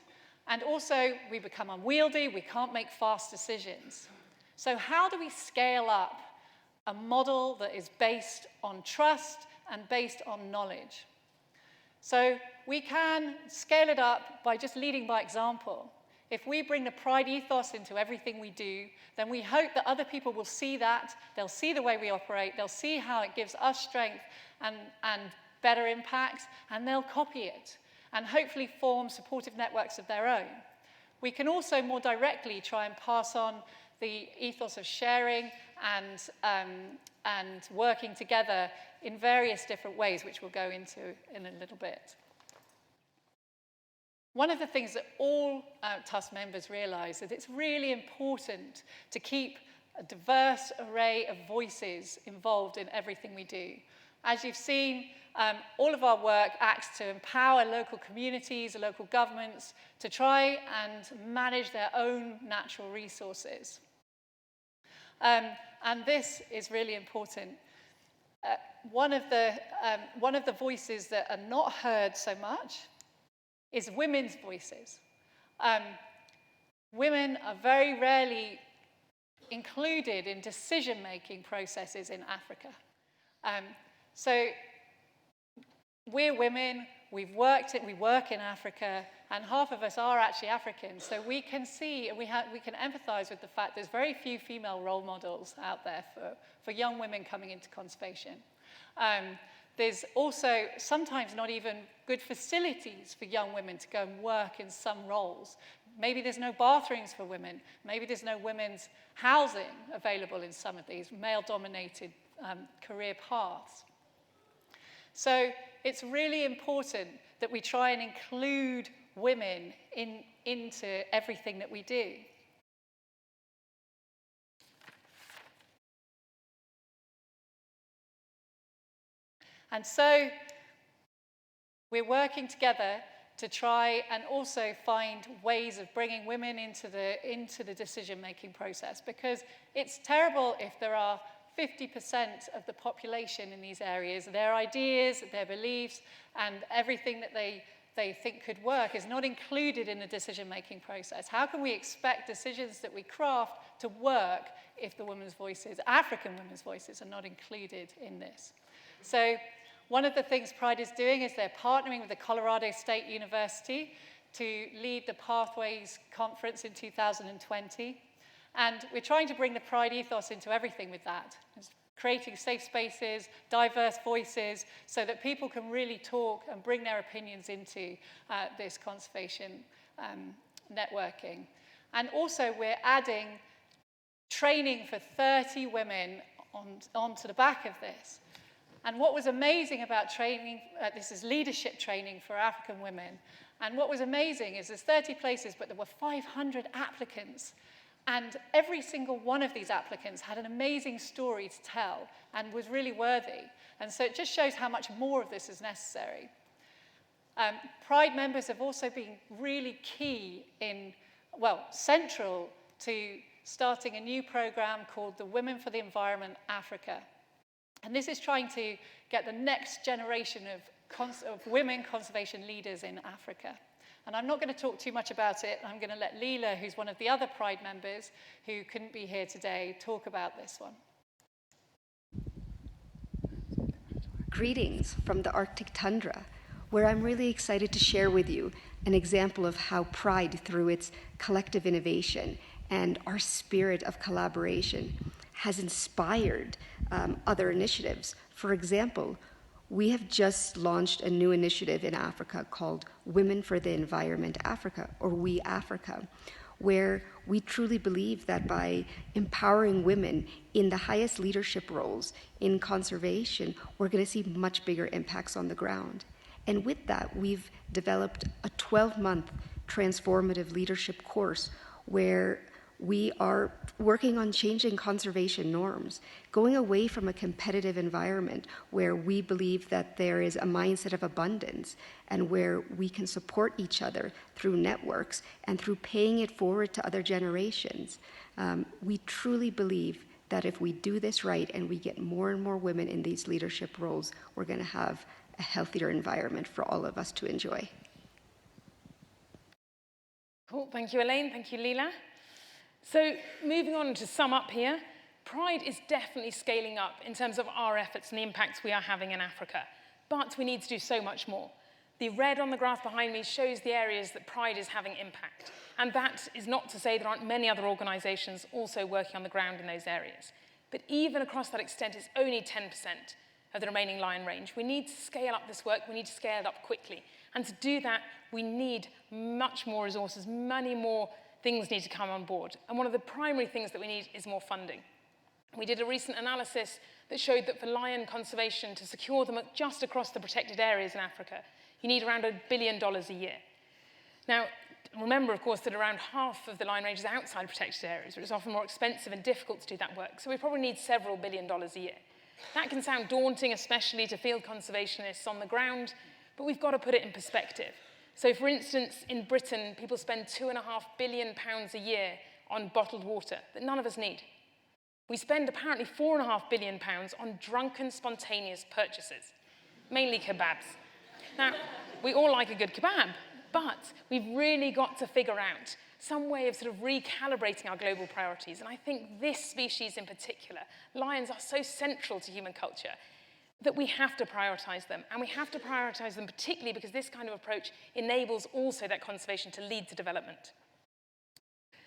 And also, we become unwieldy, we can't make fast decisions. So how do we scale up a model that is based on trust and based on knowledge? So we can scale it up by just leading by example. If we bring the Pride ethos into everything we do, then we hope that other people will see that, they'll see the way we operate, they'll see how it gives us strength and better impacts, and they'll copy it, and hopefully form supportive networks of their own. We can also more directly try and pass on the ethos of sharing and working together in various different ways, which we'll go into in a little bit. One of the things that all Tusk members realize is that it's really important to keep a diverse array of voices involved in everything we do. As you've seen, all of our work acts to empower local communities, local governments to try and manage their own natural resources. And this is really important. One of the voices that are not heard so much is women's voices. Women are very rarely included in decision-making processes in Africa. So we're women, we work in Africa, and half of us are actually African. So we can see and we can empathize with the fact there's very few female role models out there for young women coming into conservation. There's also sometimes not even good facilities for young women to go and work in some roles. Maybe there's no bathrooms for women. Maybe there's no women's housing available in some of these male-dominated career paths. So it's really important that we try and include women into everything that we do. And so we're working together to try and also find ways of bringing women into the decision-making process, because it's terrible if there are 50% of the population in these areas, their ideas, their beliefs, and everything that they think could work is not included in the decision-making process. How can we expect decisions that we craft to work if the women's voices, African women's voices, are not included in this? So one of the things Pride is doing is they're partnering with the Colorado State University to lead the Pathways Conference in 2020. And we're trying to bring the Pride ethos into everything with that. It's creating safe spaces, diverse voices, so that people can really talk and bring their opinions into this conservation networking. And also we're adding training for 30 women onto the back of this. And what was amazing about training, this is leadership training for African women, and what was amazing is there's 30 places, but there were 500 applicants. And every single one of these applicants had an amazing story to tell and was really worthy. And so it just shows how much more of this is necessary. Pride members have also been really key central to starting a new program called the Women for the Environment Africa. And this is trying to get the next generation of women conservation leaders in Africa. And I'm not going to talk too much about it. I'm going to let Leela, who's one of the other Pride members who couldn't be here today, talk about this one. Greetings from the Arctic tundra, where I'm really excited to share with you an example of how Pride, through its collective innovation and our spirit of collaboration, has inspired other initiatives. For example, we have just launched a new initiative in Africa called Women for the Environment Africa, or We Africa, where we truly believe that by empowering women in the highest leadership roles in conservation, we're going to see much bigger impacts on the ground. And with that, we've developed a 12-month transformative leadership course where we are working on changing conservation norms, going away from a competitive environment where we believe that there is a mindset of abundance and where we can support each other through networks and through paying it forward to other generations. We truly believe that if we do this right and we get more and more women in these leadership roles, we're going to have a healthier environment for all of us to enjoy. Cool. Thank you, Elaine. Thank you, Leela. So moving on to sum up here, Pride is definitely scaling up in terms of our efforts and the impacts we are having in Africa, but we need to do so much more. The red on the graph behind me shows the areas that Pride is having impact, and that is not to say there aren't many other organisations also working on the ground in those areas. But even across that extent, it's only 10% of the remaining lion range. We need to scale up this work, we need to scale it up quickly, and to do that, we need much more resources, many more things need to come on board. And one of the primary things that we need is more funding. We did a recent analysis that showed that for lion conservation, to secure them just across the protected areas in Africa, you need around $1 billion a year. Now, remember, of course, that around half of the lion range is outside protected areas, which is often more expensive and difficult to do that work. So we probably need several $1 billion a year. That can sound daunting, especially to field conservationists on the ground, but we've got to put it in perspective. So for instance, in Britain, people spend £2.5 billion a year on bottled water that none of us need. We spend apparently £4.5 billion on drunken, spontaneous purchases, mainly kebabs. Now, we all like a good kebab, but we've really got to figure out some way of sort of recalibrating our global priorities. And I think this species in particular, lions, are so central to human culture that we have to prioritize them. And we have to prioritize them particularly because this kind of approach enables also that conservation to lead to development.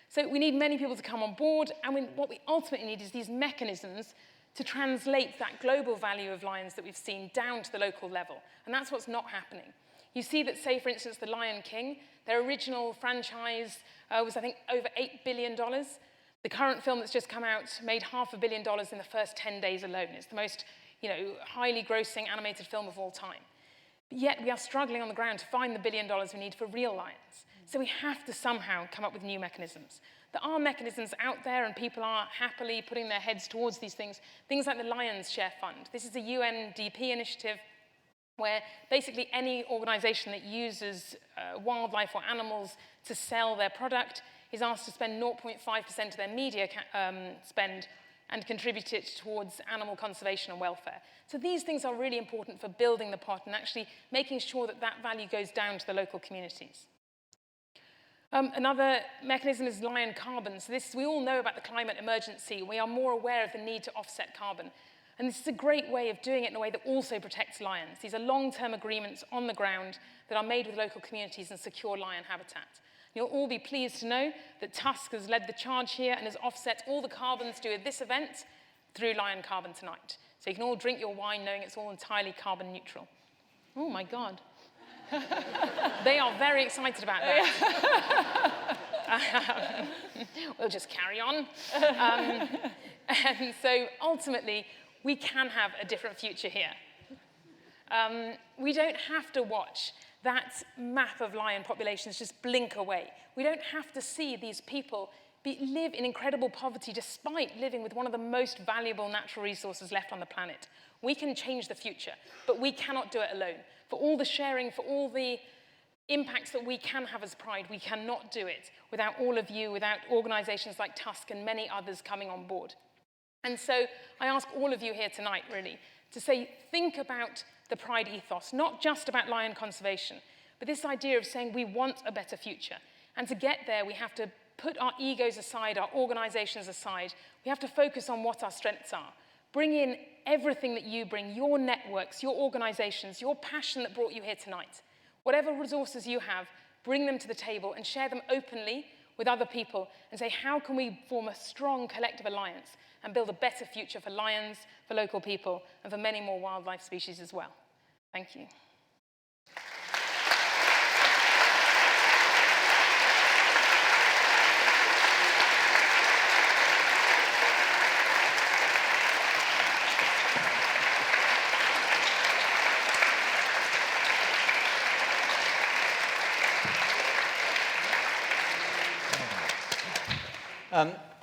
So we need many people to come on board, and what we ultimately need is these mechanisms to translate that global value of lions that we've seen down to the local level. And that's what's not happening. You see that, say, for instance, The Lion King, their original franchise was, I think, over $8 billion. The current film that's just come out made $500 million in the first 10 days alone. It's the most, highly grossing animated film of all time. But yet we are struggling on the ground to find the $1 billion we need for real lions. So we have to somehow come up with new mechanisms. There are mechanisms out there, and people are happily putting their heads towards these things like the Lions Share Fund. This is a UNDP initiative where basically any organization that uses wildlife or animals to sell their product is asked to spend 0.5% of their media spend and contribute it towards animal conservation and welfare. So these things are really important for building the pot and actually making sure that that value goes down to the local communities. Another mechanism is lion carbon. So we all know about the climate emergency. We are more aware of the need to offset carbon. And this is a great way of doing it in a way that also protects lions. These are long-term agreements on the ground that are made with local communities and secure lion habitat. You'll all be pleased to know that Tusk has led the charge here and has offset all the carbon to do with this event through lion carbon tonight. So you can all drink your wine knowing it's all entirely carbon neutral. Oh my God. They are very excited about that. We'll just carry on. And so ultimately, we can have a different future here. We don't have to watch that map of lion populations just blink away. We don't have to see these people live in incredible poverty despite living with one of the most valuable natural resources left on the planet. We can change the future, but we cannot do it alone. For all the sharing, for all the impacts that we can have as Pride, we cannot do it without all of you, without organizations like Tusk and many others coming on board. And so I ask all of you here tonight, really, to say, think about the Pride ethos, not just about lion conservation, but this idea of saying we want a better future. And to get there, we have to put our egos aside, our organizations aside. We have to focus on what our strengths are. Bring in everything that you bring, your networks, your organizations, your passion that brought you here tonight. Whatever resources you have, bring them to the table and share them openly with other people and say, how can we form a strong collective alliance and build a better future for lions, for local people, and for many more wildlife species as well. Thank you.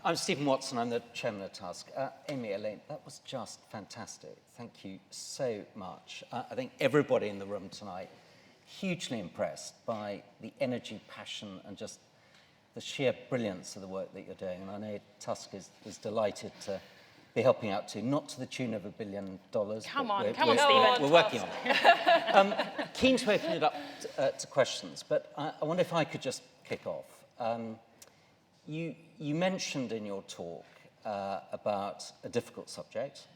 I'm Stephen Watson, I'm the chairman of Tusk. Amy, Elaine, that was just fantastic. Thank you so much. I think everybody in the room tonight, hugely impressed by the energy, passion, and just the sheer brilliance of the work that you're doing. And I know Tusk is delighted to be helping out too, not to the tune of $1 billion. Come on, Stephen. We're working on it. Keen to open it up to questions, but I wonder if I could just kick off. You mentioned in your talk about a difficult subject,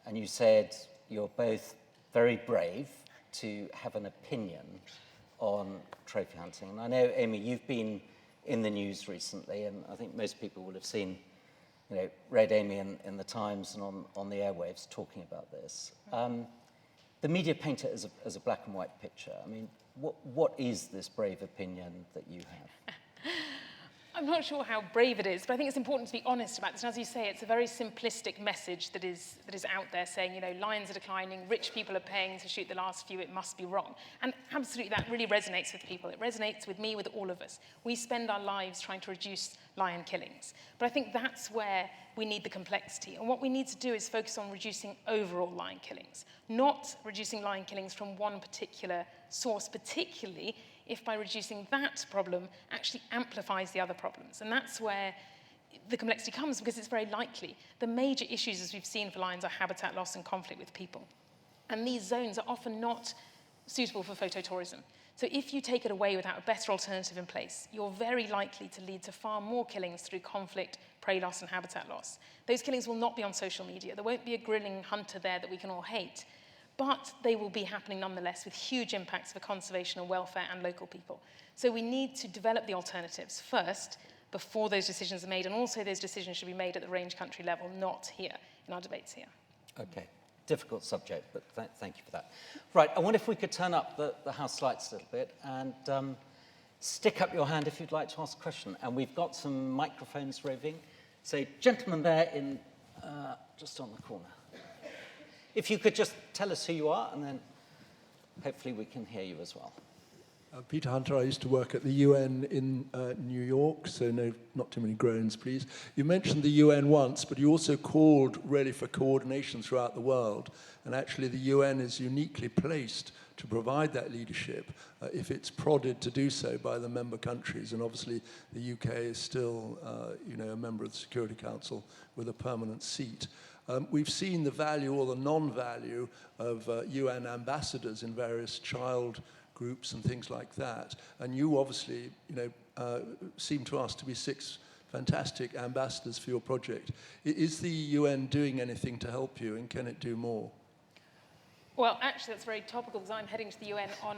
and you said you're both very brave to have an opinion on trophy hunting. And I know, Amy, you've been in the news recently, and I think most people would have seen, read Amy in the Times and on the airwaves talking about this. The media paint it as a black and white picture. I mean, what is this brave opinion that you have? I'm not sure how brave it is, but I think it's important to be honest about this. And as you say, it's a very simplistic message that is out there saying, you know, lions are declining, rich people are paying to shoot the last few, it must be wrong. And absolutely, that really resonates with people. It resonates with me, with all of us. We spend our lives trying to reduce lion killings. But I think that's where we need the complexity. And what we need to do is focus on reducing overall lion killings, not reducing lion killings from one particular source, particularly if by reducing that problem actually amplifies the other problems. And that's where the complexity comes, because it's very likely. The major issues, as we've seen for lions, are habitat loss and conflict with people. And these zones are often not suitable for phototourism. So if you take it away without a better alternative in place, you're very likely to lead to far more killings through conflict, prey loss, and habitat loss. Those killings will not be on social media. There won't be a grilling hunter there that we can all hate. But they will be happening nonetheless with huge impacts for conservation and welfare and local people. So we need to develop the alternatives first before those decisions are made, and also those decisions should be made at the range country level, not here, in our debates here. Okay, difficult subject, but thank you for that. Right, I wonder if we could turn up the House lights a little bit and stick up your hand if you'd like to ask a question. And we've got some microphones roving. So, gentleman there in just on the corner. If you could just tell us who you are, and then hopefully we can hear you as well. Peter Hunter, I used to work at the UN in New York, so no, not too many groans, please. You mentioned the UN once, but you also called really for coordination throughout the world, and actually the UN is uniquely placed to provide that leadership if it's prodded to do so by the member countries, and obviously the UK is still a member of the Security Council with a permanent seat. We've seen the value or the non-value of UN ambassadors in various child groups and things like that. And you obviously, seem to us to be 6 fantastic ambassadors for your project. Is the UN doing anything to help you, and can it do more? Well, actually, that's very topical, because I'm heading to the UN on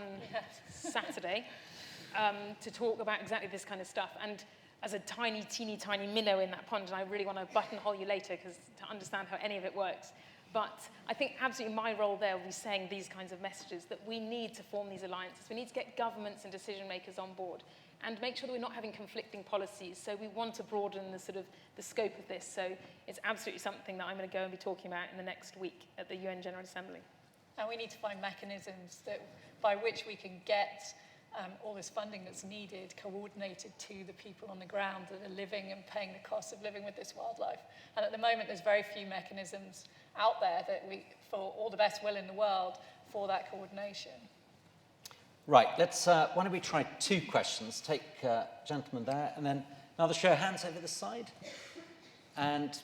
Saturday to talk about exactly this kind of stuff. And as a teeny tiny minnow in that pond, and I really want to buttonhole you later to understand how any of it works. But I think absolutely my role there will be saying these kinds of messages, that we need to form these alliances. We need to get governments and decision makers on board and make sure that we're not having conflicting policies. So we want to broaden the scope of this. So it's absolutely something that I'm going to go and be talking about in the next week at the UN General Assembly. And we need to find mechanisms by which we can get all this funding that's needed coordinated to the people on the ground that are living and paying the cost of living with this wildlife. And at the moment, there's very few mechanisms out there for all the best will in the world, for that coordination. Right, let's, why don't we try 2 questions? Take gentleman there, and then another show of hands over this side, and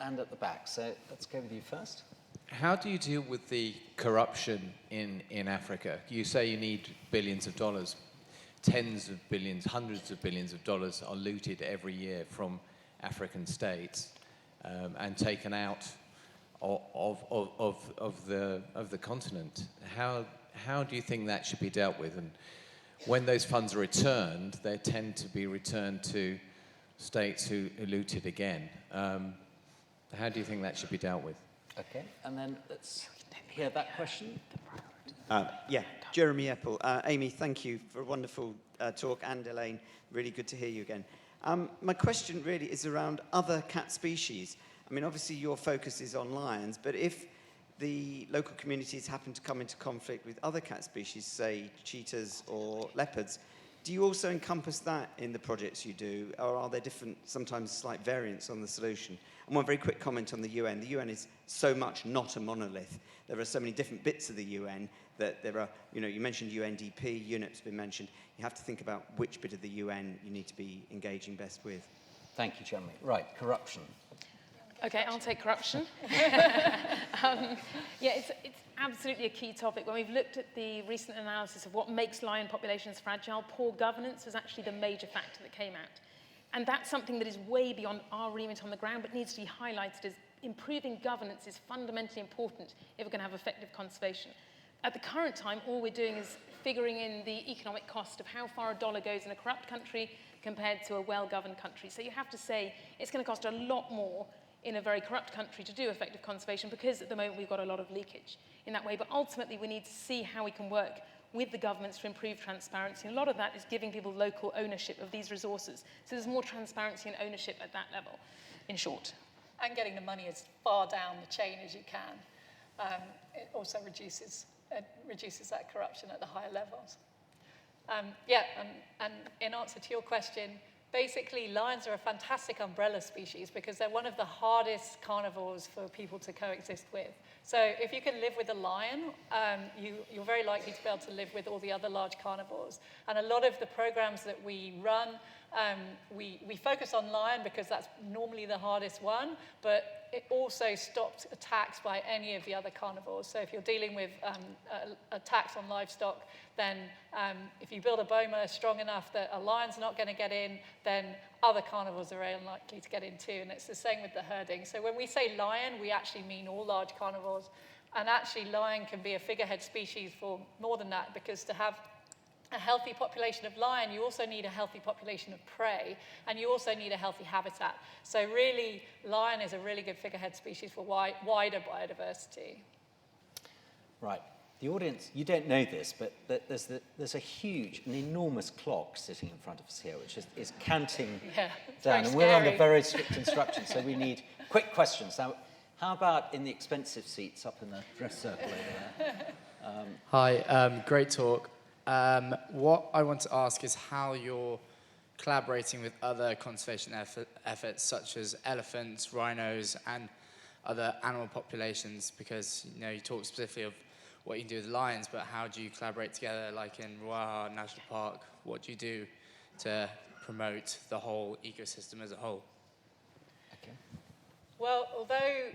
at the back. So let's go with you first. How do you deal with the corruption in Africa? You say you need billions of dollars. Tens of billions, hundreds of billions of dollars are looted every year from African states and taken out of the continent. How do you think that should be dealt with? And when those funds are returned, they tend to be returned to states who looted again. How do you think that should be dealt with? Okay, and then let's hear that question. Jeremy Epple. Amy, thank you for a wonderful talk, and Elaine, really good to hear you again. My question really is around other cat species. I mean, obviously your focus is on lions, but if the local communities happen to come into conflict with other cat species, say cheetahs or leopards, do you also encompass that in the projects you do, or are there different, sometimes slight variants on the solution? And one very quick comment on the UN. The UN is so much not a monolith. There are so many different bits of the UN that there are, you mentioned UNDP, UNEP's been mentioned. You have to think about which bit of the UN you need to be engaging best with. Thank you, Jeremy. Right, corruption. Okay, I'll take corruption. It's absolutely a key topic. When we've looked at the recent analysis of what makes lion populations fragile, poor governance was actually the major factor that came out. And that's something that is way beyond our remit on the ground, but needs to be highlighted as improving governance is fundamentally important if we're going to have effective conservation. At the current time, all we're doing is figuring in the economic cost of how far a dollar goes in a corrupt country compared to a well-governed country. So you have to say it's going to cost a lot more in a very corrupt country to do effective conservation, because at the moment we've got a lot of leakage in that way. But ultimately we need to see how we can work with the governments to improve transparency. And a lot of that is giving people local ownership of these resources. So there's more transparency and ownership at that level, in short. And getting the money as far down the chain as you can. It also reduces that corruption at the higher levels. And in answer to your question, basically lions are a fantastic umbrella species because they're one of the hardest carnivores for people to coexist with. So if you can live with a lion, you're very likely to be able to live with all the other large carnivores. And a lot of the programs that we run, we focus on lion because that's normally the hardest one, but it also stops attacks by any of the other carnivores. So if you're dealing with attacks on livestock, then if you build a boma strong enough that a lion's not going to get in, then other carnivores are very unlikely to get in too. And it's the same with the herding. So when we say lion, we actually mean all large carnivores. And actually lion can be a figurehead species for more than that, because to have a healthy population of lion, you also need a healthy population of prey, and you also need a healthy habitat. So really, lion is a really good figurehead species for wider biodiversity. Right. The audience, you don't know this, but there's an enormous clock sitting in front of us here, which is counting down. And we're under very strict instructions, so we need quick questions. Now, how about in the expensive seats up in the dress circle over there? Hi, great talk. What I want to ask is how you're collaborating with other conservation efforts such as elephants, rhinos, and other animal populations, because you talk specifically of what you can do with lions, but how do you collaborate together, like in Ruaha National Park? What do you do to promote the whole ecosystem as a whole? Okay. Well, although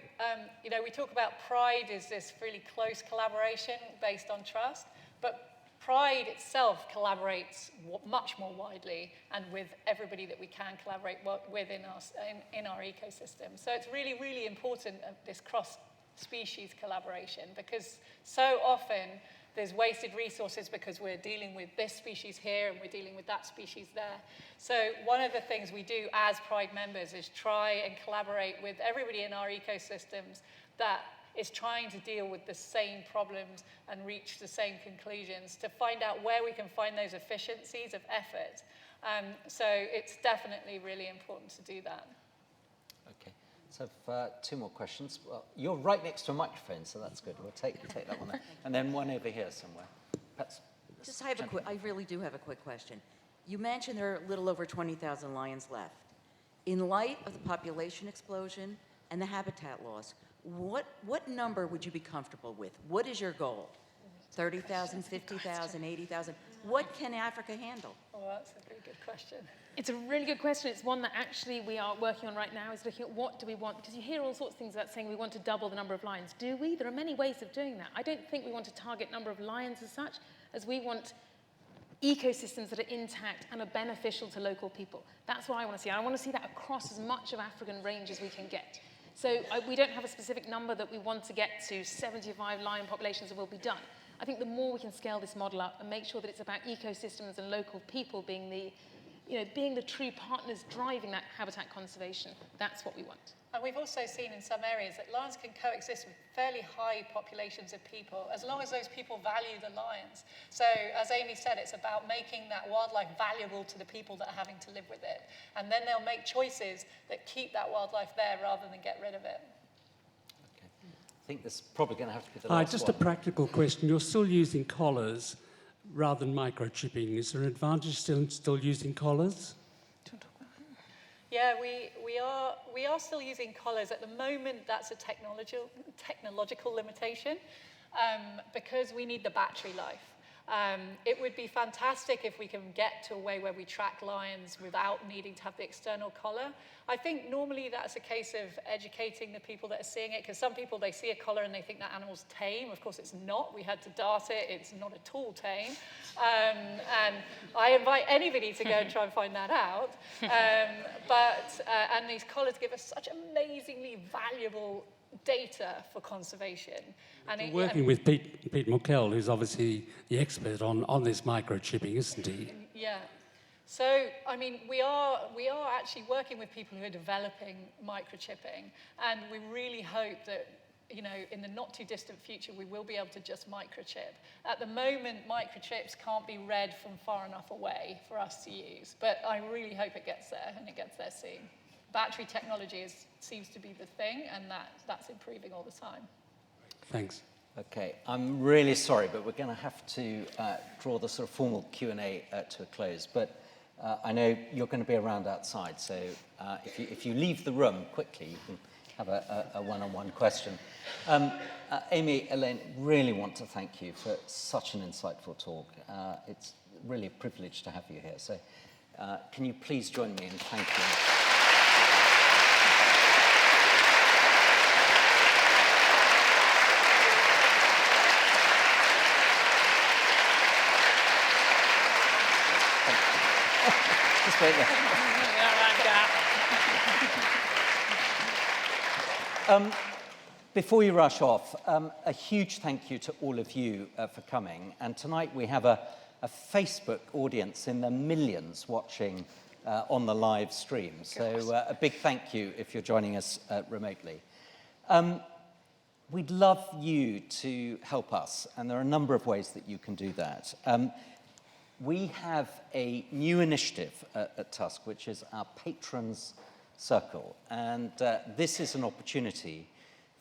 we talk about pride as this really close collaboration based on trust, but pride itself collaborates much more widely and with everybody that we can collaborate with in our ecosystem. So it's really, really important, this cross-species collaboration, because so often there's wasted resources because we're dealing with this species here and we're dealing with that species there. So one of the things we do as Pride members is try and collaborate with everybody in our ecosystems that is trying to deal with the same problems and reach the same conclusions, to find out where we can find those efficiencies of effort. So it's definitely really important to do that. Okay, so two more questions. Well, you're right next to a microphone, so that's good. We'll take that one there. And then one over here somewhere. I really do have a quick question. You mentioned there are a little over 20,000 lions left. In light of the population explosion and the habitat loss, what number would you be comfortable with? What is your goal? 30,000, 50,000, 80,000? What can Africa handle? Oh, that's a very good question. It's a really good question. It's one that actually we are working on right now, is looking at what do we want, because you hear all sorts of things about saying we want to double the number of lions. Do we? There are many ways of doing that. I don't think we want to target number of lions as such, as we want ecosystems that are intact and are beneficial to local people. That's what I want to see. I want to see that across as much of African range as we can get. So we don't have a specific number that we want to get to 75 lion populations and we'll be done. I think the more we can scale this model up and make sure that it's about ecosystems and local people being the true partners driving that habitat conservation, that's what we want. And we've also seen in some areas that lions can coexist with fairly high populations of people, as long as those people value the lions. So, as Amy said, it's about making that wildlife valuable to the people that are having to live with it. And then they'll make choices that keep that wildlife there rather than get rid of it. Okay. I think this is probably going to have to be the last just one. a practical question. You're still using collars rather than microchipping. Is there an advantage still using collars? Yeah, we are still using collars. At the moment, that's a technological limitation because we need the battery life. It would be fantastic if we can get to a way where we track lions without needing to have the external collar. I think normally that's a case of educating the people that are seeing it, because some people, they see a collar and they think that animal's tame. Of course, it's not. We had to dart it. It's not at all tame. And I invite anybody to go and try and find that out. And these collars give us such amazingly valuable data for conservation. And Working with Pete Muckell, who's obviously the expert on this microchipping, isn't he? Yeah. So, I mean, we are actually working with people who are developing microchipping, and we really hope that, you know, in the not too distant future, we will be able to just microchip. At the moment, microchips can't be read from far enough away for us to use, but I really hope it gets there, and it gets there soon. Battery technology seems to be the thing, and that's improving all the time. Thanks. Okay, I'm really sorry, but we're going to have to draw the sort of formal Q&A to a close. But I know you're going to be around outside, so if you leave the room quickly, you can have a one-on-one question. Amy, Elaine, really want to thank you for such an insightful talk. It's really a privilege to have you here. So can you please join me in thanking you? Just wait there. Before you rush off, a huge thank you to all of you for coming. And tonight we have a Facebook audience in the millions watching on the live stream. So a big thank you if you're joining us remotely. We'd love you to help us, and there are a number of ways that you can do that. We have a new initiative at Tusk, which is our Patrons Circle. And this is an opportunity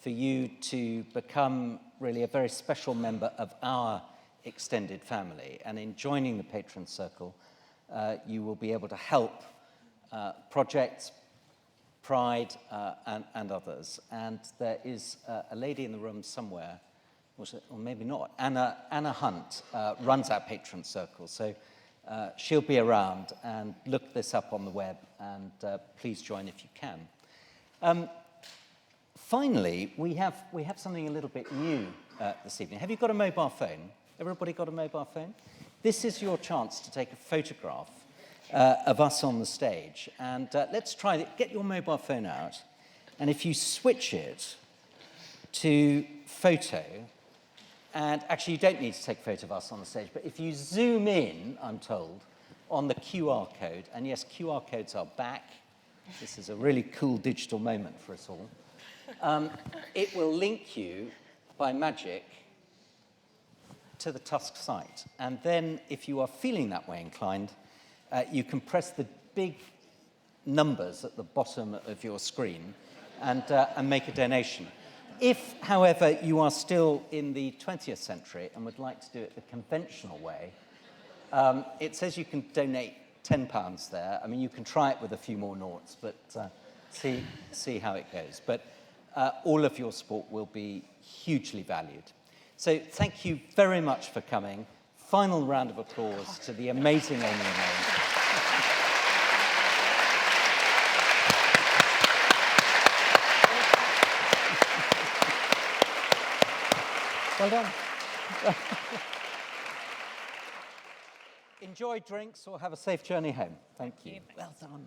for you to become really a very special member of our extended family. And in joining the Patrons Circle, you will be able to help projects, Pride, and others. And there is a lady in the room somewhere, or maybe not. Anna Hunt runs our Patron Circle, so she'll be around, and look this up on the web, and please join if you can. Finally, we have something a little bit new this evening. Have you got a mobile phone? Everybody got a mobile phone? This is your chance to take a photograph of us on the stage, and let's try it. Get your mobile phone out, and if you switch it to photo. And actually, you don't need to take a photo of us on the stage, but if you zoom in, I'm told, on the QR code, and yes, QR codes are back. This is a really cool digital moment for us all. It will link you by magic to the Tusk site. And then, if you are feeling that way inclined, you can press the big numbers at the bottom of your screen and make a donation. If, however, you are still in the 20th century and would like to do it the conventional way, it says you can donate £10 there. I mean, you can try it with a few more noughts, but see how it goes. But all of your support will be hugely valued. So thank you very much for coming. Final round of applause to the amazing Amy and Elaine. Well done. Enjoy drinks or have a safe journey home. Thank you. Well done.